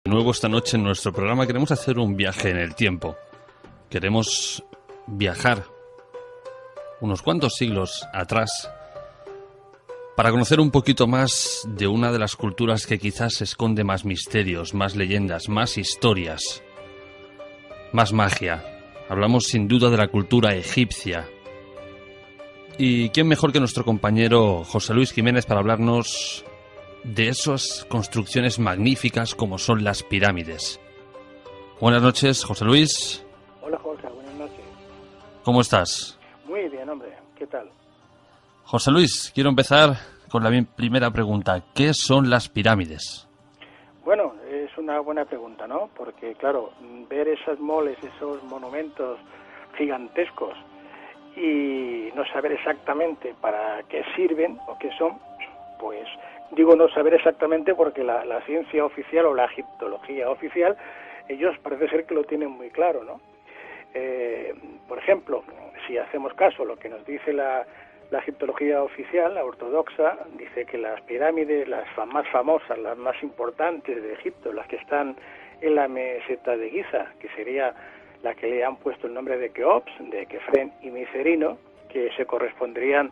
De nuevo esta noche en nuestro programa queremos hacer un viaje en el tiempo. Queremos viajar unos cuantos siglos atrás para conocer un poquito más de una de las culturas que quizás esconde más misterios, más leyendas, más historias, más magia. Hablamos sin duda de la cultura egipcia. ¿Y quién mejor que nuestro compañero José Luis Jiménez para hablarnos de esas construcciones magníficas como son las pirámides? Buenas noches, José Luis. Hola, Jorge, buenas noches. ¿Cómo estás? Muy bien, hombre, ¿qué tal? José Luis, quiero empezar con la primera pregunta. ¿Qué son las pirámides? Bueno, es una buena pregunta, ¿no? Porque, claro, ver esas moles, esos monumentos gigantescos y no saber exactamente para qué sirven o qué son, pues digo no saber exactamente porque la ciencia oficial o la egiptología oficial, ellos parece ser que lo tienen muy claro, ¿no? Por ejemplo, si hacemos caso a lo que nos dice la egiptología oficial, la ortodoxa, dice que las pirámides, las más famosas, las más importantes de Egipto, las que están en la meseta de Giza, que sería la que le han puesto el nombre de Keops, de Kefren y Micerino, que se corresponderían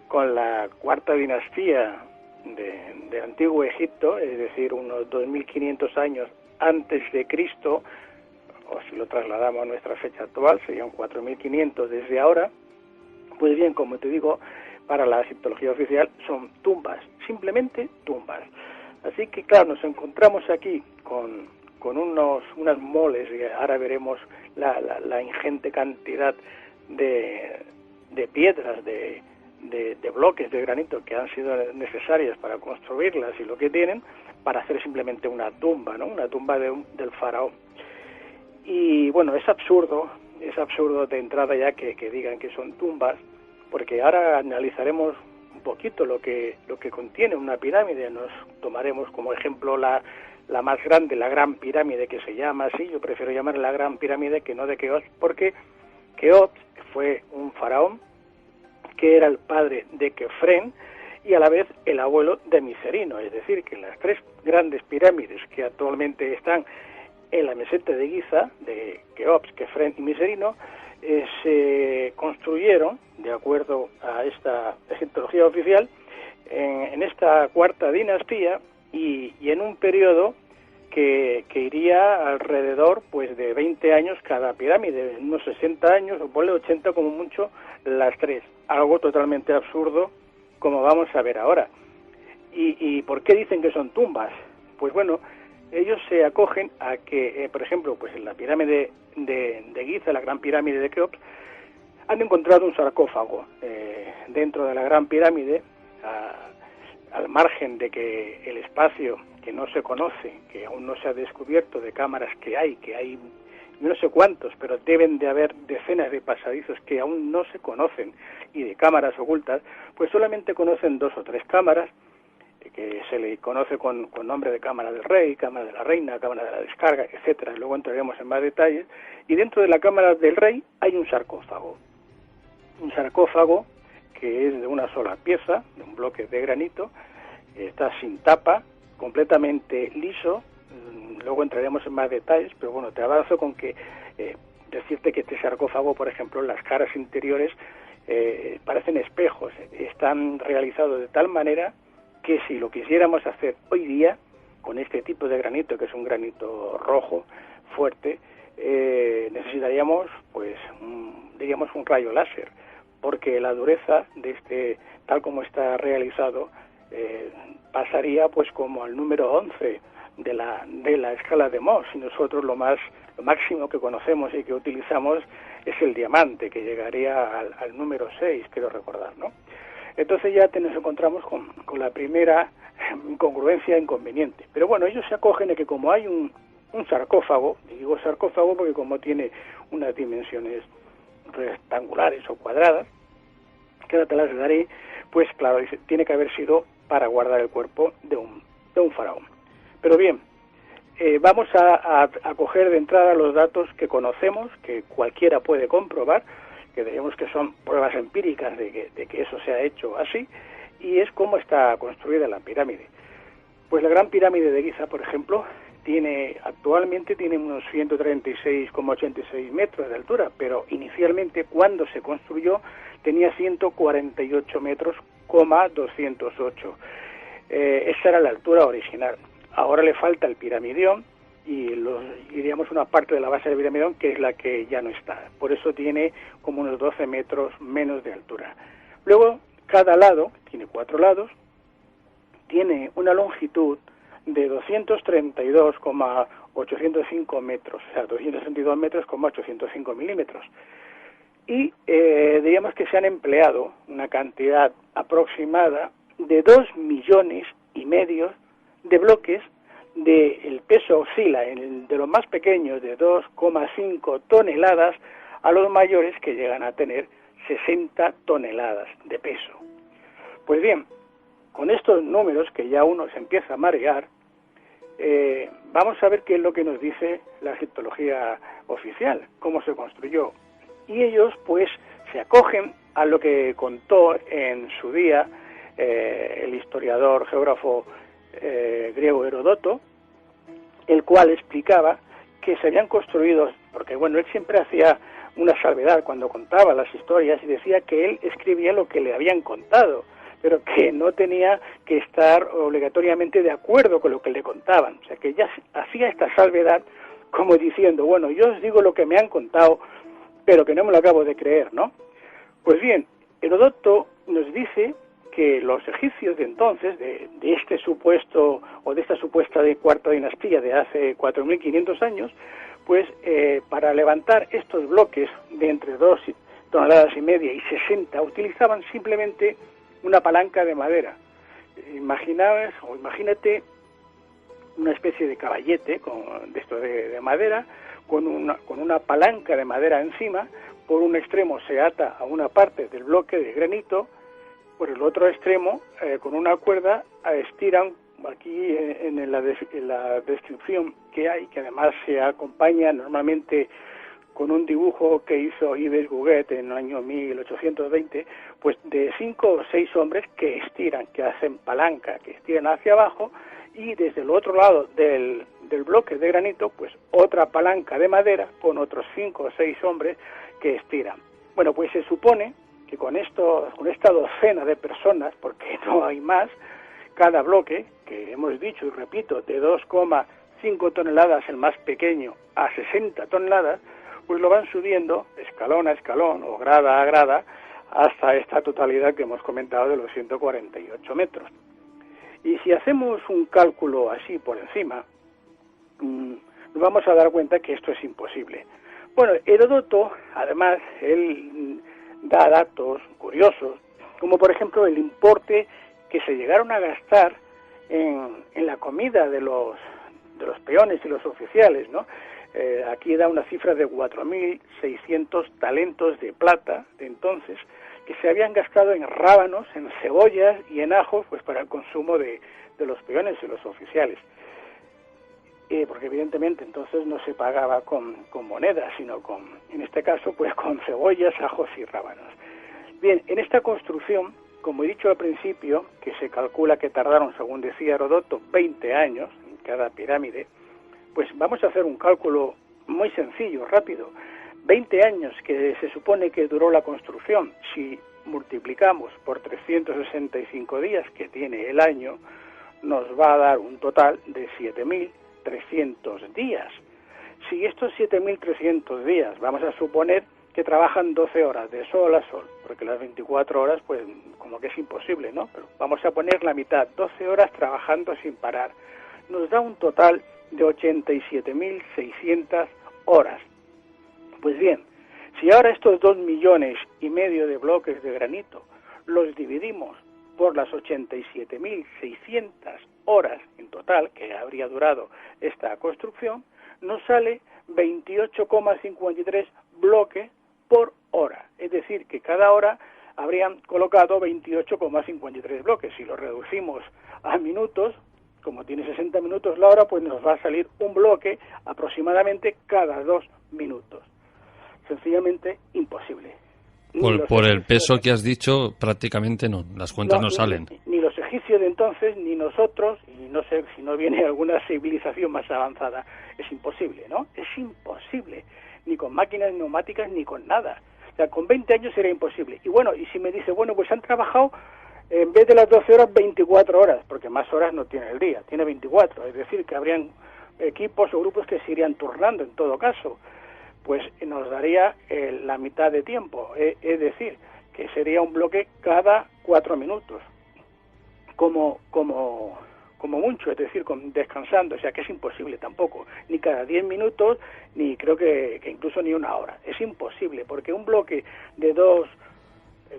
con la cuarta dinastía del antiguo Egipto, es decir, unos 2500 años antes de Cristo, o si lo trasladamos a nuestra fecha actual, serían 4500 desde ahora. Pues bien, como te digo, para la egiptología oficial son tumbas, simplemente tumbas. Así que, claro, nos encontramos aquí con unas moles, y ahora veremos la ingente cantidad de piedras, de bloques de granito que han sido necesarias para construirlas y lo que tienen para hacer simplemente una tumba, ¿no? Una tumba del faraón. Y bueno, es absurdo de entrada ya que digan que son tumbas, porque ahora analizaremos un poquito lo que contiene una pirámide. Nos tomaremos como ejemplo la más grande, la Gran Pirámide, que se llama así. Yo prefiero llamarla la Gran Pirámide que no de Keops, porque Keops fue un faraón que era el padre de Kefren y a la vez el abuelo de Micerino, es decir, que las tres grandes pirámides que actualmente están en la meseta de Giza, de Keops, Kefren y Micerino, se construyeron, de acuerdo a esta egiptología oficial, en esta cuarta dinastía y en un periodo que iría alrededor pues de 20 años cada pirámide, unos 60 años, o ponle 80 como mucho, las tres. Algo totalmente absurdo, como vamos a ver ahora. ¿Y por qué dicen que son tumbas? Pues bueno, ellos se acogen a que, por ejemplo, pues en la pirámide de Giza, la gran pirámide de Keops, han encontrado un sarcófago dentro de la gran pirámide, al margen de que el espacio que no se conoce, que aún no se ha descubierto, de cámaras que hay no sé cuántos, pero deben de haber decenas de pasadizos que aún no se conocen y de cámaras ocultas, pues solamente conocen 2 o 3 cámaras, que se le conoce con nombre de cámara del rey, cámara de la reina, cámara de la descarga, etcétera. Luego entraremos en más detalles. Y dentro de la cámara del rey hay un sarcófago que es de una sola pieza, de un bloque de granito, está sin tapa, completamente liso. Luego entraremos en más detalles, pero bueno, te avanzo con que decirte que este sarcófago, por ejemplo, las caras interiores parecen espejos, están realizados de tal manera que si lo quisiéramos hacer hoy día con este tipo de granito, que es un granito rojo fuerte, necesitaríamos pues diríamos un rayo láser, porque la dureza de este, tal como está realizado, pasaría pues como al número 11 de la escala de Mohs, y nosotros lo máximo que conocemos y que utilizamos es el diamante, que llegaría al número 6, quiero recordar, ¿no? Entonces ya nos encontramos con la primera incongruencia inconveniente. Pero bueno, ellos se acogen a que como hay un sarcófago, y digo sarcófago porque como tiene unas dimensiones rectangulares o cuadradas, que ahora te las daré, pues claro, tiene que haber sido para guardar el cuerpo de un faraón. Pero bien, vamos a coger de entrada los datos que conocemos, que cualquiera puede comprobar, que digamos que son pruebas empíricas de que eso se ha hecho así, y es cómo está construida la pirámide. Pues la Gran Pirámide de Giza, por ejemplo, actualmente tiene unos 136,86 metros de altura, pero inicialmente cuando se construyó tenía 148 metros, 208. Esa era la altura original. Ahora le falta el piramidión y diríamos una parte de la base del piramidión que es la que ya no está. Por eso tiene como unos 12 metros menos de altura. Luego, cada lado, tiene 4 lados, tiene una longitud de 232,805 metros, o sea, 232 metros, 805 milímetros. Y diríamos que se han empleado una cantidad aproximada de 2,5 millones de bloques. El peso oscila de los más pequeños de 2,5 toneladas a los mayores que llegan a tener 60 toneladas de peso. Pues bien, con estos números que ya uno se empieza a marear, vamos a ver qué es lo que nos dice la egiptología oficial, cómo se construyó. Y ellos pues se acogen a lo que contó en su día el historiador, geógrafo griego Heródoto, el cual explicaba que se habían construido, porque bueno, él siempre hacía una salvedad cuando contaba las historias y decía que él escribía lo que le habían contado, pero que no tenía que estar obligatoriamente de acuerdo con lo que le contaban. O sea, que ya hacía esta salvedad como diciendo, bueno, yo os digo lo que me han contado, pero que no me lo acabo de creer, ¿no? Pues bien, Heródoto nos dice que los egipcios de entonces, de este supuesto, o de esta supuesta de cuarta dinastía de hace 4.500 años, pues para levantar estos bloques de entre 2 toneladas y media y 60, utilizaban simplemente una palanca de madera. Imagínate una especie de caballete de madera, con una palanca de madera encima. Por un extremo se ata a una parte del bloque de granito, por el otro extremo, con una cuerda, estiran, aquí en la descripción que hay, que además se acompaña normalmente con un dibujo que hizo Yves Gouguet en el año 1820, pues de 5 o 6 hombres que estiran, que hacen palanca, que estiran hacia abajo, y desde el otro lado del bloque de granito, pues otra palanca de madera con otros 5 o 6 hombres que estiran. Bueno, pues se supone que con esta docena de personas, porque no hay más, cada bloque, que hemos dicho y repito, de 2,5 toneladas el más pequeño a 60 toneladas, pues lo van subiendo escalón a escalón o grada a grada hasta esta totalidad que hemos comentado de los 148 metros. Y si hacemos un cálculo así por encima, nos vamos a dar cuenta que esto es imposible. Bueno, Heródoto, además, él da datos curiosos, como por ejemplo el importe que se llegaron a gastar en la comida de los peones y los oficiales, ¿no? Aquí da una cifra de 4.600 talentos de plata de entonces, que se habían gastado en rábanos, en cebollas y en ajos, pues para el consumo de los peones y los oficiales. Porque evidentemente entonces no se pagaba con monedas, sino en este caso, pues con cebollas, ajos y rábanos. Bien, en esta construcción, como he dicho al principio, que se calcula que tardaron, según decía Heródoto, 20 años en cada pirámide, pues vamos a hacer un cálculo muy sencillo, rápido. 20 años que se supone que duró la construcción, si multiplicamos por 365 días que tiene el año, nos va a dar un total de 7.300 días. Si estos 7.300 días, vamos a suponer que trabajan 12 horas de sol a sol, porque las 24 horas pues como que es imposible, ¿no? Pero vamos a poner la mitad, 12 horas trabajando sin parar. Nos da un total de 87.600 horas. Pues bien, si ahora estos 2,5 millones de bloques de granito los dividimos por las 87.600 horas en total que habría durado esta construcción, nos sale 28,53 bloques por hora. Es decir, que cada hora habrían colocado 28,53 bloques. Si lo reducimos a minutos, como tiene 60 minutos la hora, pues nos va a salir un bloque aproximadamente cada 2 minutos. Sencillamente imposible. Por el peso que has dicho, prácticamente no, las cuentas no salen. Ni los egipcios de entonces, ni nosotros, y no sé si no viene alguna civilización más avanzada, es imposible, ¿no? Es imposible, ni con máquinas neumáticas ni con nada. O sea, con 20 años era imposible. Y bueno, y si me dice, bueno, pues han trabajado en vez de las 12 horas, 24 horas, porque más horas no tiene el día, tiene 24, es decir, que habrían equipos o grupos que se irían turnando en todo caso, pues nos daría la mitad de tiempo, es decir, que sería un bloque cada 4 minutos, como mucho, es decir, descansando, o sea que es imposible tampoco, ni cada 10 minutos, ni creo que incluso ni una hora, es imposible, porque un bloque de 2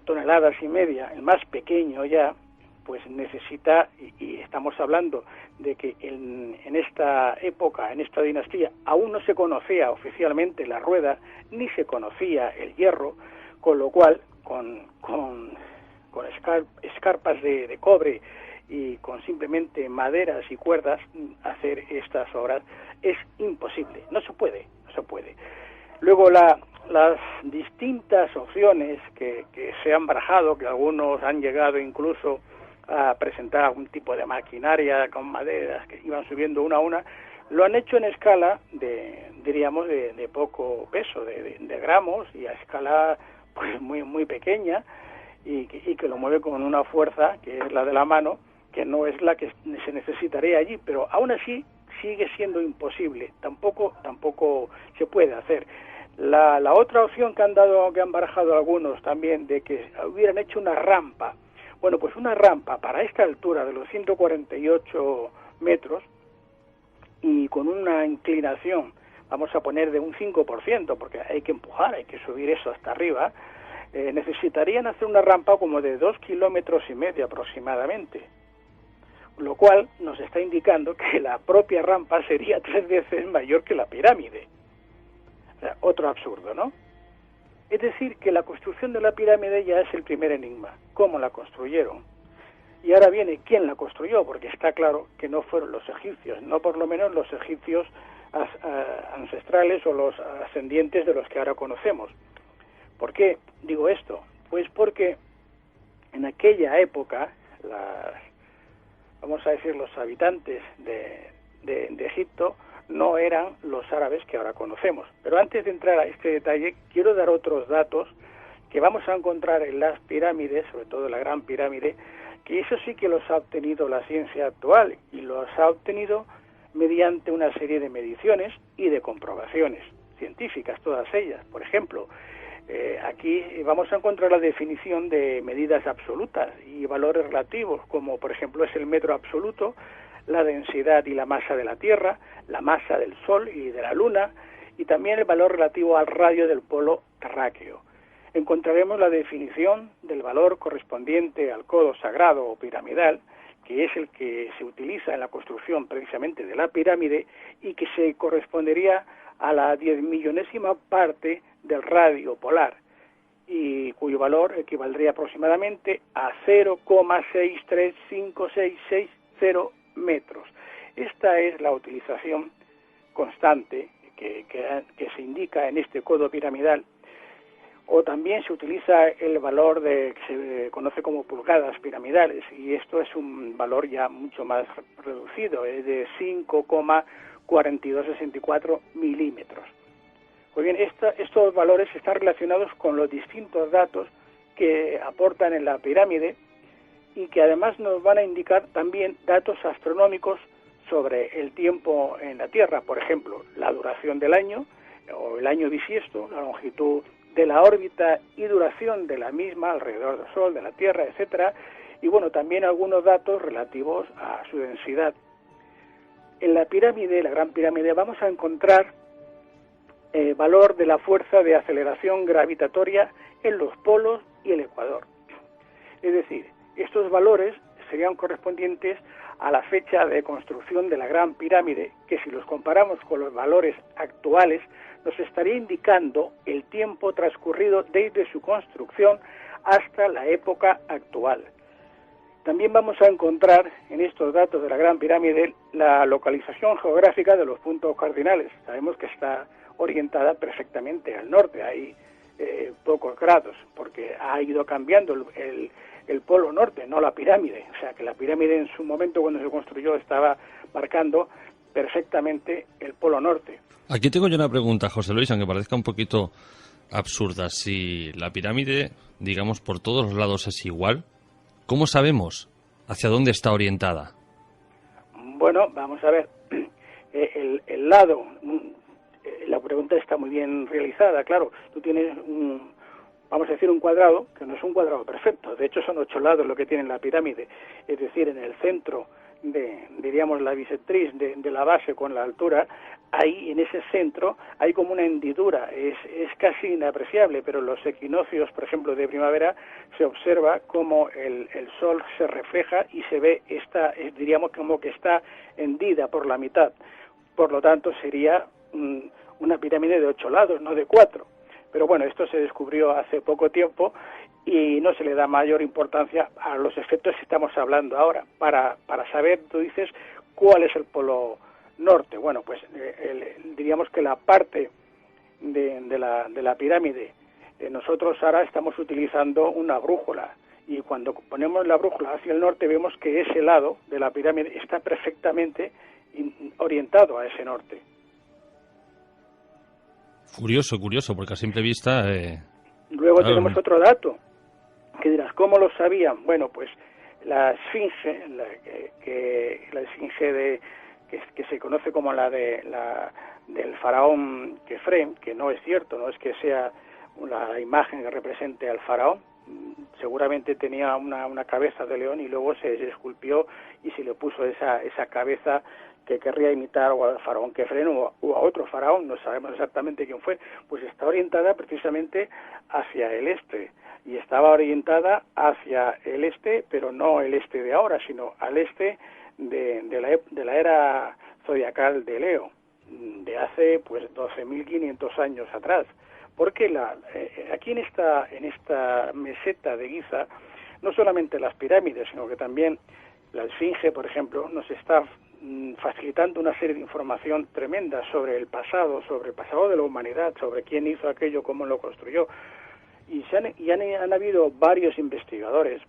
toneladas y media, el más pequeño ya, pues necesita, y estamos hablando de que en esta época, en esta dinastía, aún no se conocía oficialmente la rueda, ni se conocía el hierro, con lo cual, con escarpas de cobre y con simplemente maderas y cuerdas, hacer estas obras es imposible, no se puede. Luego las distintas opciones que se han barajado, que algunos han llegado incluso a presentar algún tipo de maquinaria con maderas que iban subiendo una a una, lo han hecho en escala diríamos de poco peso, de gramos, y a escala pues muy pequeña, y que lo mueve con una fuerza que es la de la mano, que no es la que se necesitaría allí, pero aún así sigue siendo imposible, tampoco se puede hacer. La otra opción que han barajado algunos también, de que hubieran hecho una rampa. Bueno, pues una rampa para esta altura de los 148 metros y con una inclinación, vamos a poner de un 5%, porque hay que empujar, hay que subir eso hasta arriba, necesitarían hacer una rampa como de 2,5 kilómetros aproximadamente, lo cual nos está indicando que la propia rampa sería 3 veces mayor que la pirámide. O sea, otro absurdo, ¿no? Es decir, que la construcción de la pirámide ya es el primer enigma. ¿Cómo la construyeron? Y ahora viene quién la construyó, porque está claro que no fueron los egipcios, no por lo menos los egipcios ancestrales o los ascendientes de los que ahora conocemos. ¿Por qué digo esto? Pues porque en aquella época, vamos a decir, los habitantes de Egipto no eran los árabes que ahora conocemos. Pero antes de entrar a este detalle, quiero dar otros datos que vamos a encontrar en las pirámides, sobre todo la Gran Pirámide, que eso sí que los ha obtenido la ciencia actual, y los ha obtenido mediante una serie de mediciones y de comprobaciones científicas, todas ellas. Por ejemplo, aquí vamos a encontrar la definición de medidas absolutas y valores relativos, como por ejemplo es el metro absoluto, la densidad y la masa de la Tierra, la masa del Sol y de la Luna, y también el valor relativo al radio del polo terráqueo. Encontraremos la definición del valor correspondiente al codo sagrado o piramidal, que es el que se utiliza en la construcción precisamente de la pirámide y que se correspondería a la 10.000.000ª parte del radio polar, y cuyo valor equivaldría aproximadamente a 0,635660 metros. Esta es la utilización constante que se indica en este codo piramidal. O también se utiliza el valor que se conoce como pulgadas piramidales, y esto es un valor ya mucho más reducido, es de 5,4264 milímetros. Pues bien, estos valores están relacionados con los distintos datos que aportan en la pirámide, y que además nos van a indicar también datos astronómicos sobre el tiempo en la Tierra. Por ejemplo, la duración del año, o el año bisiesto, la longitud de la órbita y duración de la misma alrededor del Sol, de la Tierra, etcétera, y bueno, también algunos datos relativos a su densidad. En la pirámide, la Gran Pirámide, vamos a encontrar el valor de la fuerza de aceleración gravitatoria en los polos y el ecuador. Es decir, estos valores serían correspondientes a la fecha de construcción de la Gran Pirámide, que si los comparamos con los valores actuales, nos estaría indicando el tiempo transcurrido desde su construcción hasta la época actual. También vamos a encontrar en estos datos de la Gran Pirámide la localización geográfica de los puntos cardinales. Sabemos que está orientada perfectamente al norte, hay pocos grados, porque ha ido cambiando el polo norte, no la pirámide. O sea, que la pirámide en su momento, cuando se construyó, estaba marcando perfectamente el polo norte. Aquí tengo yo una pregunta, José Luis, aunque parezca un poquito absurda. Si la pirámide, digamos, por todos los lados es igual, ¿cómo sabemos hacia dónde está orientada? Bueno, vamos a ver. El lado, la pregunta está muy bien realizada, claro. Tú tienes vamos a decir, un cuadrado, que no es un cuadrado perfecto. De hecho, son 8 lados lo que tiene la pirámide. Es decir, en el centro diríamos, la bisectriz de la base con la altura, ahí en ese centro hay como una hendidura, es casi inapreciable, pero en los equinoccios, por ejemplo, de primavera, se observa como el sol se refleja y se ve diríamos como que está hendida por la mitad. Por lo tanto, sería una pirámide de 8 lados, no de 4. Pero bueno, esto se descubrió hace poco tiempo y no se le da mayor importancia a los efectos que estamos hablando ahora. Para saber, tú dices, cuál es el polo norte. Bueno, pues diríamos que la parte de la pirámide, nosotros ahora estamos utilizando una brújula, y cuando ponemos la brújula hacia el norte vemos que ese lado de la pirámide está perfectamente orientado a ese norte. Curioso, porque a simple vista... Luego claro, tenemos otro dato, que dirás, ¿cómo lo sabían? Bueno, pues la esfinge, la esfinge que se conoce como la del faraón Kefren, que no es cierto, no es que sea la imagen que represente al faraón, seguramente tenía una cabeza de león y luego se esculpió y se le puso esa cabeza que querría imitar o al faraón Kefren o a otro faraón, no sabemos exactamente quién fue. Pues está orientada precisamente hacia el este, y estaba orientada hacia el este, pero no el este de ahora, sino al este de la era zodiacal de Leo, de hace pues 12.500 años atrás. Porque aquí en esta meseta de Giza, no solamente las pirámides, sino que también la esfinge, por ejemplo, nos está facilitando una serie de información tremenda sobre el pasado de la humanidad, sobre quién hizo aquello, cómo lo construyó. Y han habido varios investigadores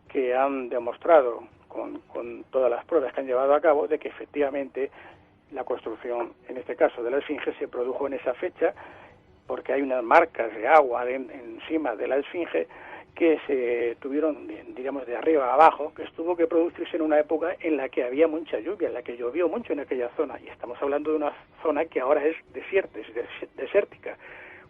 que han demostrado con todas las pruebas que han llevado a cabo de que efectivamente la construcción, en este caso de la esfinge, se produjo en esa fecha, porque hay unas marcas de agua encima de la esfinge que se tuvieron, diríamos, de arriba a abajo, que tuvo que producirse en una época en la que había mucha lluvia, en la que llovió mucho en aquella zona, y estamos hablando de una zona que ahora es desierta, es desértica.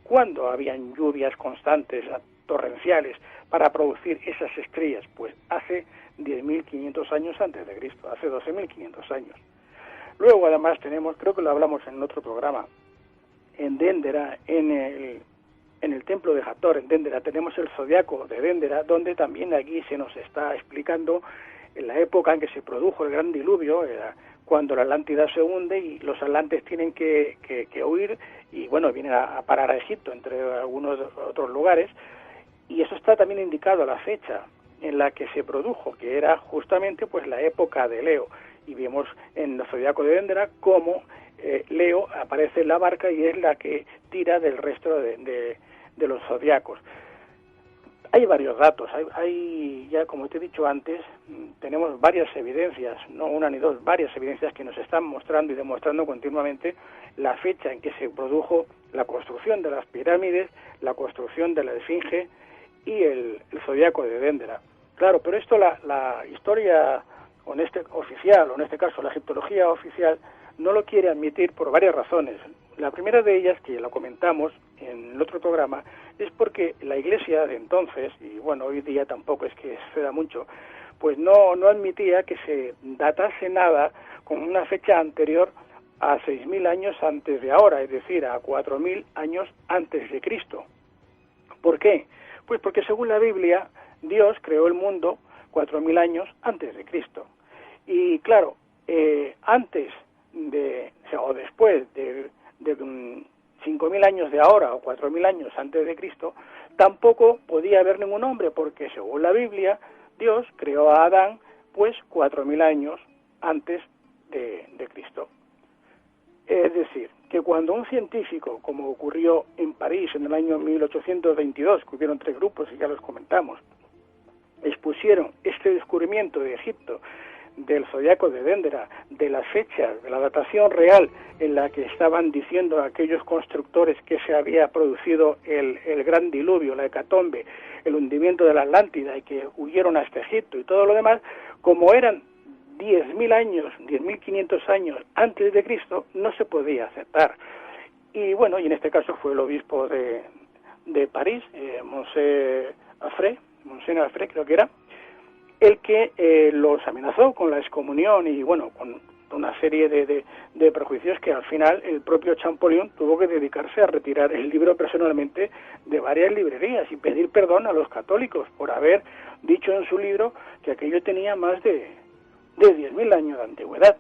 ¿Cuándo habían lluvias constantes, torrenciales, para producir esas estrellas? Pues hace 10.500 años antes de Cristo, hace 12.500 años. Luego, además, tenemos, creo que lo hablamos en otro programa, en Déndera, en el templo de Hathor, en Déndera, tenemos el zodiaco de Déndera, donde también aquí se nos está explicando en la época en que se produjo el gran diluvio, cuando la Atlántida se hunde y los atlantes tienen que huir, y bueno, vienen a parar a Egipto, entre algunos otros lugares, y eso está también indicado a la fecha en la que se produjo, que era justamente pues la época de Leo, y vemos en el zodiaco de Déndera cómo Leo aparece en la barca y es la que tira del resto de los zodiacos. Hay varios datos, hay ya, como te he dicho antes, tenemos varias evidencias, no una ni dos, varias evidencias que nos están mostrando y demostrando continuamente la fecha en que se produjo la construcción de las pirámides, la construcción de la esfinge y el zodiaco de Déndera. Claro, pero esto la historia oficial, o en este caso la egiptología oficial, no lo quiere admitir por varias razones. La primera de ellas, que la comentamos en el otro programa, es porque la Iglesia de entonces, y bueno, hoy día tampoco es que se da mucho, pues no admitía que se datase nada con una fecha anterior a 6.000 años antes de ahora, es decir, a 4.000 años antes de Cristo. ¿Por qué? Pues porque según la Biblia, Dios creó el mundo 4.000 años antes de Cristo. Y claro, antes o después de 5.000 años de ahora o 4.000 años antes de Cristo, tampoco podía haber ningún hombre, porque según la Biblia, Dios creó a Adán pues 4.000 años antes de Cristo. Es decir, que cuando un científico, como ocurrió en París en el año 1822, que hubieron 3 grupos y ya los comentamos, expusieron este descubrimiento de Egipto, del zodiaco de Dendera, de las fechas, de la datación real en la que estaban diciendo aquellos constructores que se había producido el gran diluvio, la hecatombe, el hundimiento de la Atlántida y que huyeron hasta Egipto y todo lo demás, como eran 10.000 años, 10.500 años antes de Cristo, no se podía aceptar. Y bueno, y en este caso fue el obispo de París, Monsieur Afré creo que era, el que los amenazó con la excomunión y bueno, con una serie de prejuicios que al final el propio Champollion tuvo que dedicarse a retirar el libro personalmente de varias librerías y pedir perdón a los católicos por haber dicho en su libro que aquello tenía más de 10.000 años de antigüedad.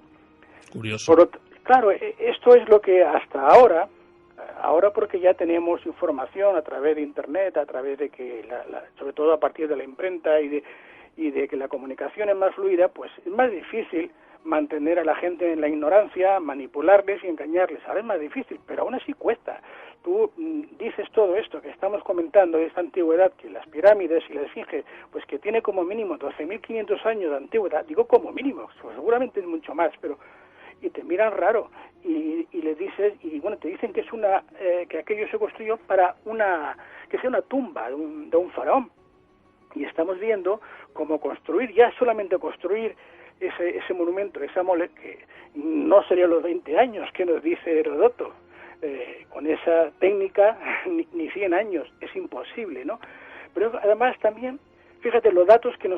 Curioso. Claro, esto es lo que hasta ahora porque ya tenemos información a través de Internet, a través de que, sobre todo a partir de la imprenta y de que la comunicación es más fluida, pues es más difícil mantener a la gente en la ignorancia, manipularles y engañarles. Ahora es más difícil, pero aún así cuesta. Tú dices todo esto que estamos comentando de esta antigüedad, que las pirámides y la esfinge, pues que tiene como mínimo 12.500 años de antigüedad, digo como mínimo, pues seguramente es mucho más, pero y te miran raro y les dices, y bueno, te dicen que es que aquello se construyó para que sea una tumba de un faraón. Y estamos viendo cómo construir, ya solamente construir ese monumento, esa mole, que no serían los 20 años que nos dice Heródoto, con esa técnica ni 100 años, es imposible, ¿no? Pero además también, fíjate, los datos que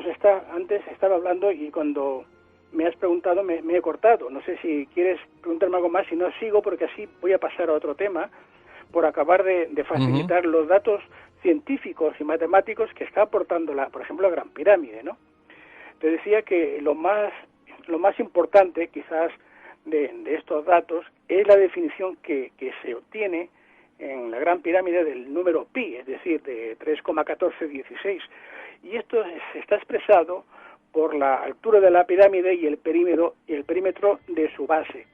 antes estaba hablando y cuando me has preguntado me he cortado, no sé si quieres preguntarme algo más, si no sigo, porque así voy a pasar a otro tema, por acabar de facilitar los datos científicos y matemáticos que está aportando por ejemplo, la Gran Pirámide, ¿no? Te decía que lo más importante, quizás, de estos datos es la definición que se obtiene en la Gran Pirámide del número pi, es decir, de 3,1416. Y esto está expresado por la altura de la pirámide y el perímetro de su base.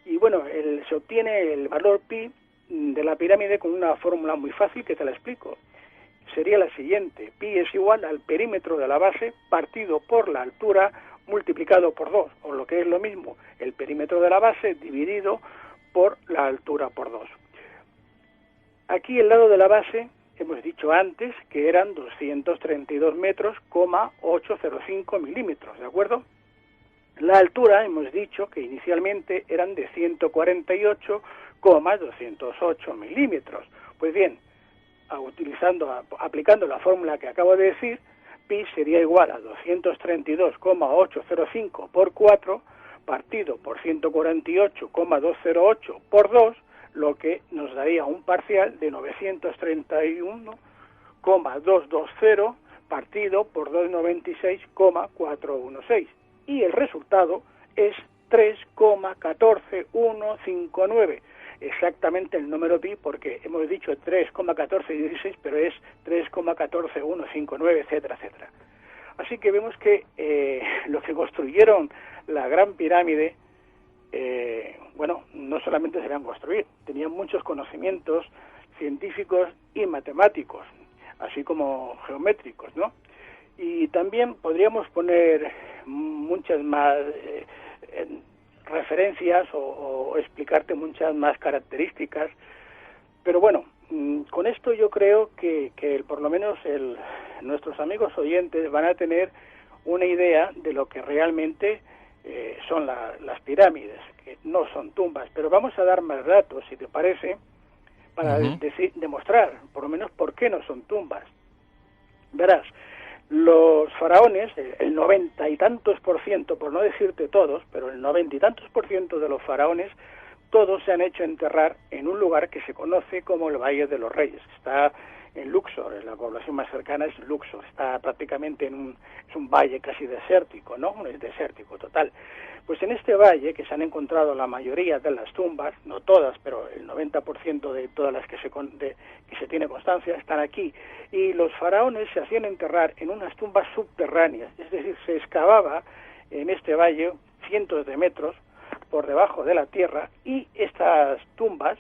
Y bueno, se obtiene el valor pi de la pirámide con una fórmula muy fácil que te la explico. Sería la siguiente: pi es igual al perímetro de la base partido por la altura multiplicado por 2, o lo que es lo mismo, el perímetro de la base dividido por la altura por 2. Aquí el lado de la base hemos dicho antes que eran 232 metros, 805 milímetros, ¿de acuerdo? La altura hemos dicho que inicialmente eran de 148,208 milímetros. Pues bien, aplicando la fórmula que acabo de decir, pi sería igual a 232,805 por 4 partido por 148,208 por 2, lo que nos daría un parcial de 931,220 partido por 296,416. Y el resultado es 3,14159. Exactamente el número pi, porque hemos dicho 3,1416, pero es 3,14159, etcétera, etcétera. Así que vemos que los que construyeron la Gran Pirámide, no solamente sabían construir, tenían muchos conocimientos científicos y matemáticos, así como geométricos, ¿no? Y también podríamos poner muchas más referencias o explicarte muchas más características, pero bueno, con esto yo creo que por lo menos nuestros amigos oyentes van a tener una idea de lo que realmente son las pirámides, que no son tumbas, pero vamos a dar más datos, si te parece, para demostrar, por lo menos, por qué no son tumbas. Verás, los faraones, el 90 y tantos por ciento, por no decirte todos, pero el 90 y tantos por ciento de los faraones, todos se han hecho enterrar en un lugar que se conoce como el Valle de los Reyes. Está en Luxor, la población más cercana es Luxor, está prácticamente es un valle casi desértico, ¿no? Es desértico total. Pues en este valle, que se han encontrado la mayoría de las tumbas, no todas, pero el 90% de todas las que se tiene constancia están aquí, y los faraones se hacían enterrar en unas tumbas subterráneas, es decir, se excavaba en este valle cientos de metros por debajo de la tierra, y estas tumbas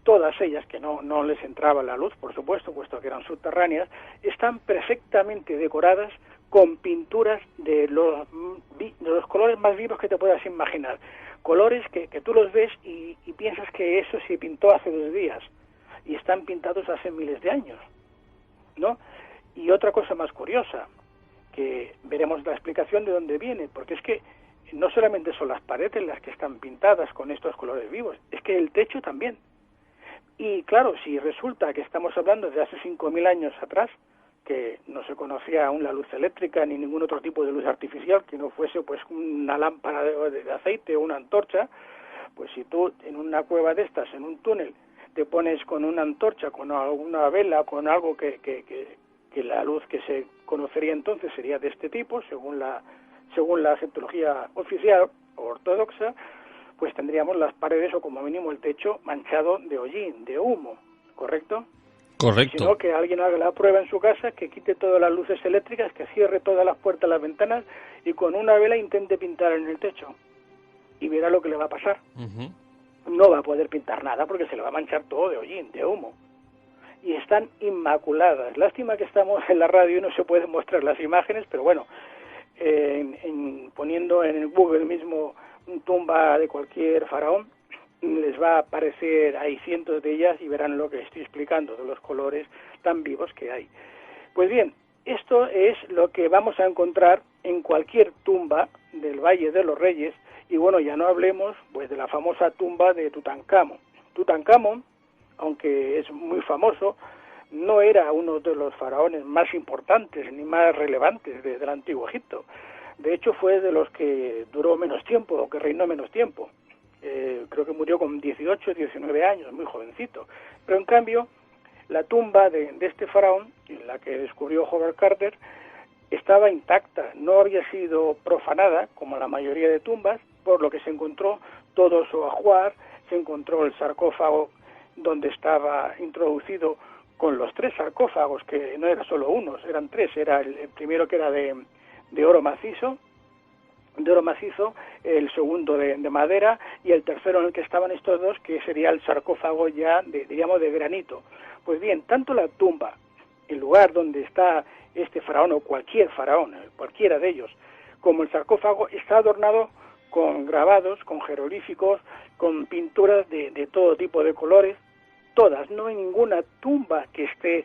todas ellas, que no les entraba la luz, por supuesto, puesto que eran subterráneas, están perfectamente decoradas con pinturas de los colores más vivos que te puedas imaginar. Colores que tú los ves y piensas que eso se pintó hace 2 días, y están pintados hace miles de años, ¿no? Y otra cosa más curiosa, que veremos la explicación de dónde viene, porque es que no solamente son las paredes las que están pintadas con estos colores vivos, es que el techo también. Y claro, si resulta que estamos hablando de hace 5.000 años atrás, que no se conocía aún la luz eléctrica ni ningún otro tipo de luz artificial que no fuese pues una lámpara de aceite o una antorcha, pues si tú en una cueva de estas, en un túnel, te pones con una antorcha, con alguna vela, con algo que la luz que se conocería entonces sería de este tipo, según la egiptología oficial o ortodoxa, pues tendríamos las paredes o como mínimo el techo manchado de hollín, de humo, ¿correcto? Correcto. Sino que alguien haga la prueba en su casa, que quite todas las luces eléctricas, que cierre todas las puertas, las ventanas y con una vela intente pintar en el techo y verá lo que le va a pasar. No va a poder pintar nada porque se le va a manchar todo de hollín, de humo. Y están inmaculadas. Lástima que estamos en la radio y no se pueden mostrar las imágenes, pero bueno, poniendo en el Google mismo tumba de cualquier faraón, les va a aparecer, hay cientos de ellas y verán lo que estoy explicando, de los colores tan vivos que hay. Pues bien, esto es lo que vamos a encontrar en cualquier tumba del Valle de los Reyes, y bueno, ya no hablemos pues de la famosa tumba de Tutankamón. Tutankamón, aunque es muy famoso, no era uno de los faraones más importantes ni más relevantes del Antiguo Egipto. De hecho, fue de los que duró menos tiempo, o que reinó menos tiempo. Creo que murió con 18, 19 años, muy jovencito. Pero en cambio, la tumba de este faraón, en la que descubrió Howard Carter, estaba intacta, no había sido profanada, como la mayoría de tumbas, por lo que se encontró todo su ajuar, se encontró el sarcófago donde estaba introducido con los 3 sarcófagos, que no era solo uno, eran 3, era el primero que era de oro macizo, el segundo de madera y el tercero en el que estaban estos 2, que sería el sarcófago ya de granito. Pues bien, tanto la tumba, el lugar donde está este faraón o cualquier faraón, cualquiera de ellos, como el sarcófago, está adornado con grabados, con jeroglíficos, con pinturas de todo tipo de colores, todas. No hay ninguna tumba que esté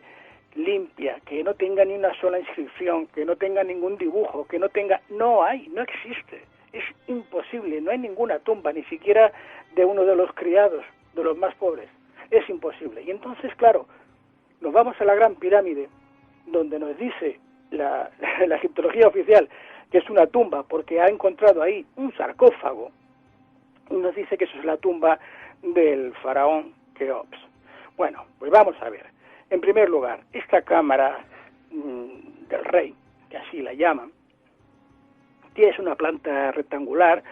limpia, que no tenga ni una sola inscripción, que no tenga ningún dibujo, no existe, es imposible, no hay ninguna tumba, ni siquiera de uno de los criados, de los más pobres, es imposible. Y entonces, claro, nos vamos a la Gran Pirámide, donde nos dice la egiptología oficial que es una tumba, porque ha encontrado ahí un sarcófago, y nos dice que eso es la tumba del faraón Keops. Bueno, pues vamos a ver. En primer lugar, esta cámara del rey, que así la llaman, es una planta rectangular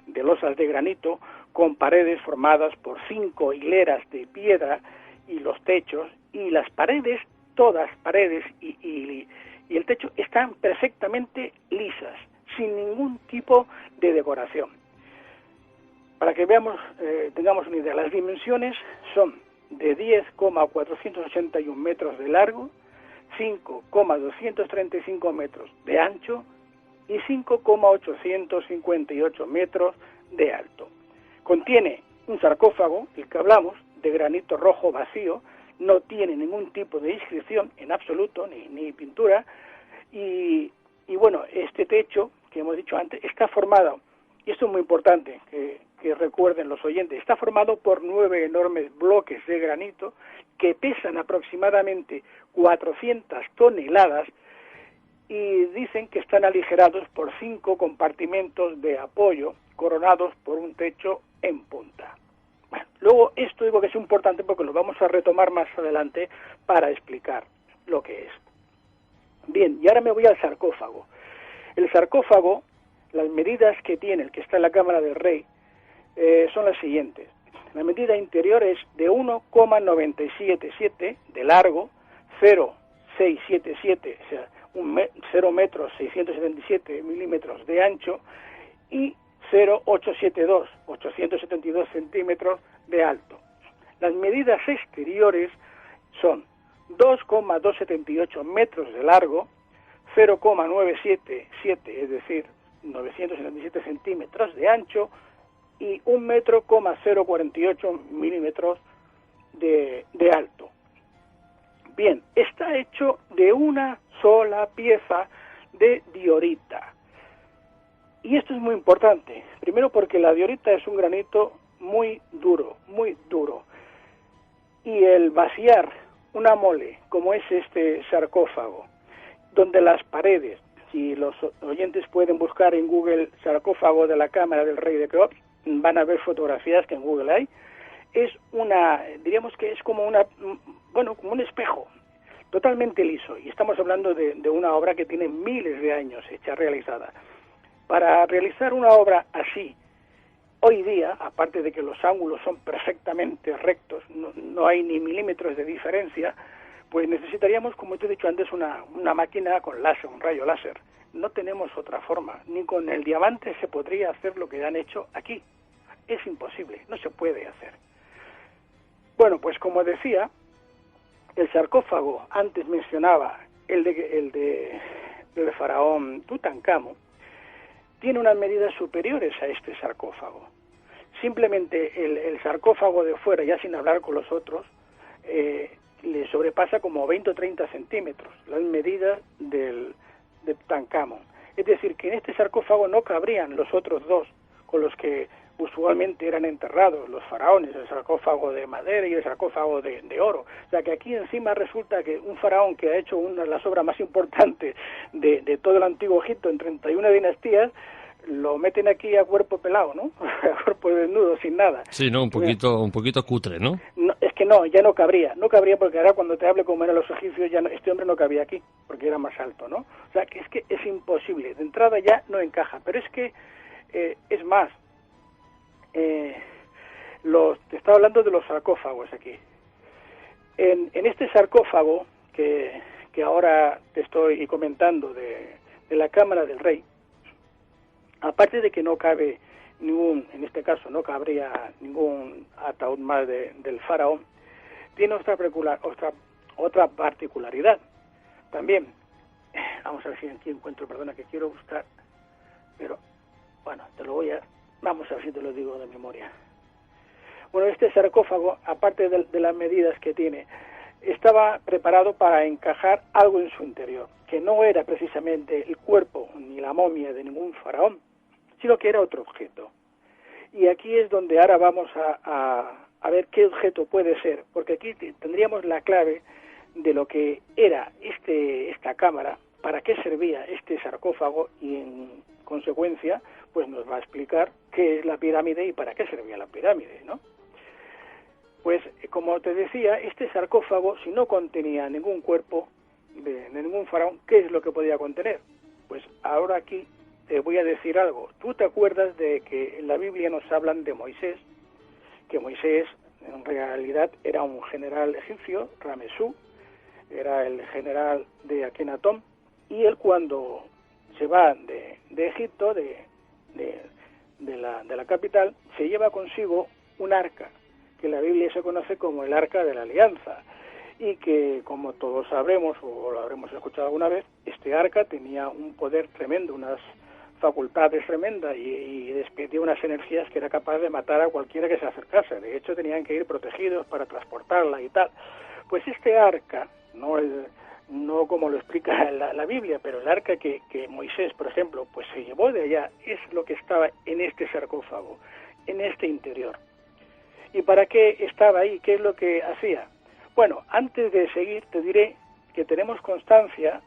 de losas de granito con paredes formadas por 5 hileras de piedra y los techos, y las paredes, todas paredes y el techo están perfectamente lisas, sin ningún tipo de decoración. Para que veamos, tengamos una idea, las dimensiones son de 10,481 metros de largo, 5,235 metros de ancho y 5,858 metros de alto. Contiene un sarcófago, el que hablamos, de granito rojo vacío, no tiene ningún tipo de inscripción en absoluto, ni pintura, y bueno, este techo, que hemos dicho antes, está formado, y esto es muy importante, que recuerden los oyentes, está formado por 9 enormes bloques de granito que pesan aproximadamente 400 toneladas y dicen que están aligerados por 5 compartimentos de apoyo coronados por un techo en punta. Bueno, luego esto digo que es importante porque lo vamos a retomar más adelante para explicar lo que es. Bien, y ahora me voy al sarcófago. El sarcófago, las medidas que tiene, el que está en la cámara del rey, son las siguientes. La medida interior es de 1,977 de largo, 0,677, o sea, 0 metros 677 milímetros de ancho y 0,872, 872 centímetros de alto. Las medidas exteriores son 2,278 metros de largo, 0,977, es decir, 977 centímetros de ancho, y 1,048 milímetros de alto. Bien, está hecho de una sola pieza de diorita. Y esto es muy importante, primero porque la diorita es un granito muy duro, muy duro. Y el vaciar una mole, como es este sarcófago, donde las paredes, si los oyentes pueden buscar en Google sarcófago de la cámara del rey de Keops, van a ver fotografías que en Google hay, es diríamos que es como como un espejo, totalmente liso, y estamos hablando de una obra que tiene miles de años hecha, realizada. Para realizar una obra así, hoy día, aparte de que los ángulos son perfectamente rectos, no hay ni milímetros de diferencia, pues necesitaríamos, como te he dicho antes, una máquina con láser, un rayo láser. No tenemos otra forma, ni con el diamante se podría hacer lo que han hecho aquí. Es imposible, no se puede hacer. Bueno, pues como decía, el sarcófago, antes mencionaba el del faraón Tutankamón, tiene unas medidas superiores a este sarcófago. Simplemente el sarcófago de fuera, ya sin hablar con los otros, le sobrepasa como 20 o 30 centímetros las medidas de Tutankamón. Es decir, que en este sarcófago no cabrían los otros dos con los que usualmente eran enterrados los faraones, el sarcófago de madera y el sarcófago de oro. O sea que aquí encima resulta que un faraón que ha hecho una de las obras más importantes de todo el antiguo Egipto en 31 dinastías, lo meten aquí a cuerpo pelado, ¿no? A cuerpo desnudo, sin nada. Sí, ¿no? Un poquito cutre, ¿no? No, es que ya no cabría porque ahora cuando te hable como eran los egipcios, este hombre no cabía aquí, porque era más alto, ¿no? O sea, que es imposible, de entrada ya no encaja, pero es que, es más, te estaba hablando de los sarcófagos aquí. En este sarcófago que ahora te estoy comentando de la cámara del rey, aparte de que no cabe en este caso no cabría ningún ataúd más del faraón, tiene otra particularidad. También, vamos a ver si aquí encuentro, perdona que quiero buscar, pero bueno, vamos a ver si te lo digo de memoria. Bueno, este sarcófago, aparte de las medidas que tiene, estaba preparado para encajar algo en su interior, que no era precisamente el cuerpo ni la momia de ningún faraón, sino que era otro objeto. Y aquí es donde ahora vamos a ver qué objeto puede ser, porque aquí tendríamos la clave de lo que era esta cámara, para qué servía este sarcófago y en consecuencia pues nos va a explicar qué es la pirámide y para qué servía la pirámide, ¿no? Pues como te decía, este sarcófago, si no contenía ningún cuerpo de ningún faraón, ¿qué es lo que podía contener? Pues ahora aquí te voy a decir algo. ¿Tú te acuerdas de que en la Biblia nos hablan de Moisés? Que Moisés en realidad era un general egipcio, Ramesú, era el general de Akenatón, y él cuando se va de Egipto, de la capital, se lleva consigo un arca, que en la Biblia se conoce como el Arca de la Alianza, y que, como todos sabremos, o lo habremos escuchado alguna vez, este arca tenía un poder tremendo, unas facultades tremendas y despedía unas energías que era capaz de matar a cualquiera que se acercase. De hecho, tenían que ir protegidos para transportarla y tal. Pues este arca, no como lo explica la Biblia, pero el arca que Moisés, por ejemplo, pues se llevó de allá, es lo que estaba en este sarcófago, en este interior. ¿Y para qué estaba ahí? ¿Qué es lo que hacía? Bueno, antes de seguir te diré que tenemos constancia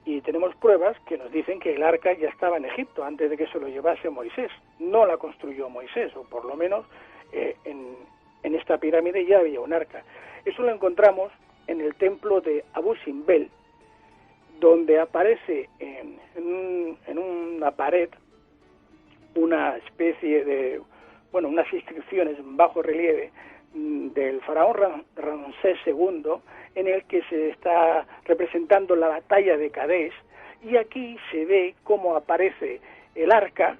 y tenemos pruebas que nos dicen que el arca ya estaba en Egipto antes de que se lo llevase Moisés. No la construyó Moisés, o por lo menos en esta pirámide ya había un arca. Eso lo encontramos en el templo de Abu Simbel, donde aparece en una pared una especie de, unas inscripciones en bajo relieve del faraón Ramsés II, en el que se está representando la batalla de Kadesh, y aquí se ve cómo aparece el arca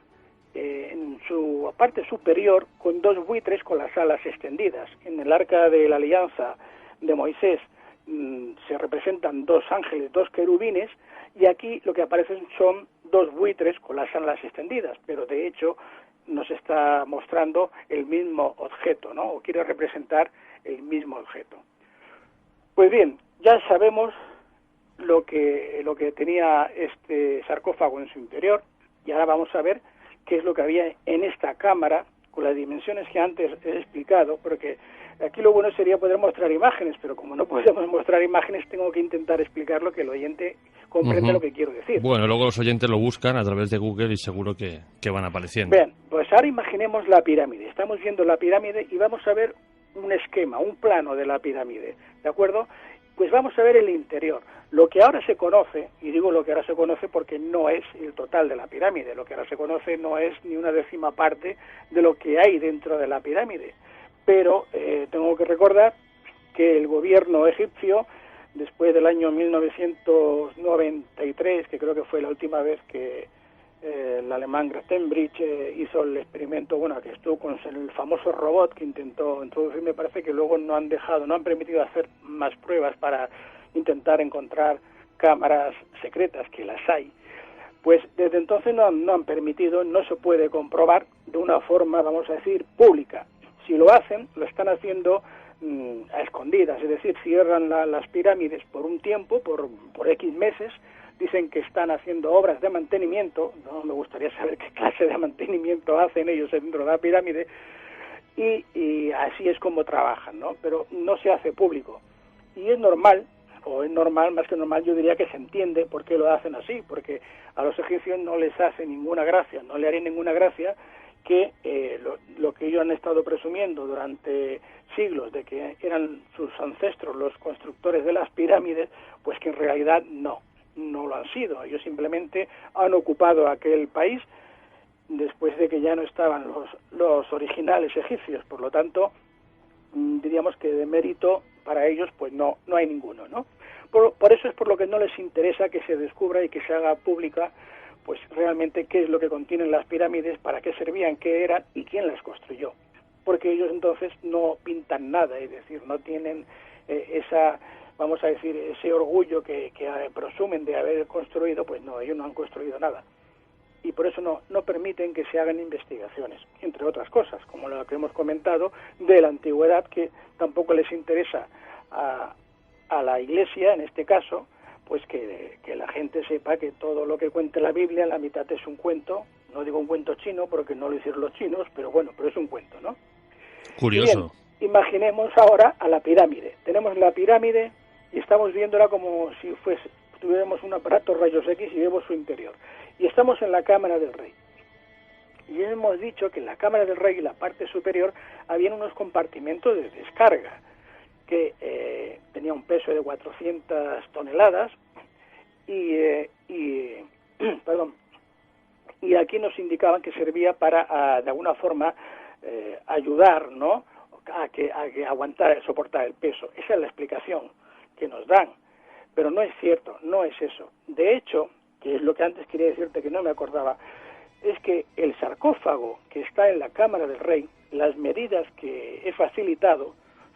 en su parte superior con dos buitres con las alas extendidas. En el Arca de la Alianza de Moisés se representan dos ángeles, dos querubines, y aquí lo que aparecen son dos buitres con las alas extendidas, pero de hecho nos está mostrando el mismo objeto, ¿no? O quiere representar el mismo objeto. Pues bien, ya sabemos lo que tenía este sarcófago en su interior, y ahora vamos a ver qué es lo que había en esta cámara con las dimensiones que antes he explicado, porque aquí lo bueno sería poder mostrar imágenes, pero como no podemos mostrar imágenes, tengo que intentar explicar lo que el oyente comprende lo que quiero decir. Bueno, luego los oyentes lo buscan a través de Google y seguro que van apareciendo. Bien, pues ahora imaginemos la pirámide. Estamos viendo la pirámide y vamos a ver un esquema, un plano de la pirámide, ¿de acuerdo? Pues vamos a ver el interior. Lo que ahora se conoce, y digo lo que ahora se conoce porque no es el total de la pirámide, lo que ahora se conoce no es ni una décima parte de lo que hay dentro de la pirámide. Pero tengo que recordar que el gobierno egipcio, después del año 1993, que creo que fue la última vez que el alemán Grothendieck hizo el experimento, que estuvo con el famoso robot que intentó introducir, me parece que luego no han permitido hacer más pruebas para intentar encontrar cámaras secretas, que las hay. Pues desde entonces no han permitido, no se puede comprobar de una forma, vamos a decir, pública. Si lo hacen, lo están haciendo a escondidas, es decir, cierran las pirámides por un tiempo, por X meses, dicen que están haciendo obras de mantenimiento, no me gustaría saber qué clase de mantenimiento hacen ellos dentro de la pirámide, y así es como trabajan, ¿no? Pero no se hace público. Y es normal, más que normal, yo diría que se entiende por qué lo hacen así, porque a los egipcios no les hace ninguna gracia, no le haría ninguna gracia que lo que ellos han estado presumiendo durante siglos de que eran sus ancestros los constructores de las pirámides, pues que en realidad no lo han sido. Ellos simplemente han ocupado aquel país después de que ya no estaban los originales egipcios. Por lo tanto, diríamos que de mérito para ellos pues no hay ninguno, ¿no? Por eso es por lo que no les interesa que se descubra y que se haga pública pues realmente qué es lo que contienen las pirámides, para qué servían, qué eran y quién las construyó. Porque ellos entonces no pintan nada, es decir, no tienen vamos a decir, ese orgullo que presumen de haber construido, pues no, ellos no han construido nada. Y por eso no permiten que se hagan investigaciones, entre otras cosas, como lo que hemos comentado, de la antigüedad, que tampoco les interesa a la Iglesia, en este caso, pues que la gente sepa que todo lo que cuenta la Biblia, la mitad es un cuento, no digo un cuento chino, porque no lo hicieron los chinos, pero es un cuento, ¿no? Curioso. Bien, imaginemos ahora a la pirámide. Tenemos la pirámide y estamos viéndola como si tuviéramos un aparato rayos X y vemos su interior. Y estamos en la cámara del rey. Y hemos dicho que en la cámara del rey, y la parte superior, habían unos compartimentos de descarga que tenía un peso de 400 toneladas y aquí nos indicaban que servía para de alguna forma ayudar, ¿no?, a que soportar el peso. Esa es la explicación que nos dan, pero no es cierto, no es eso. De hecho, que es lo que antes quería decirte que no me acordaba, es que el sarcófago que está en la cámara del rey, las medidas que he facilitado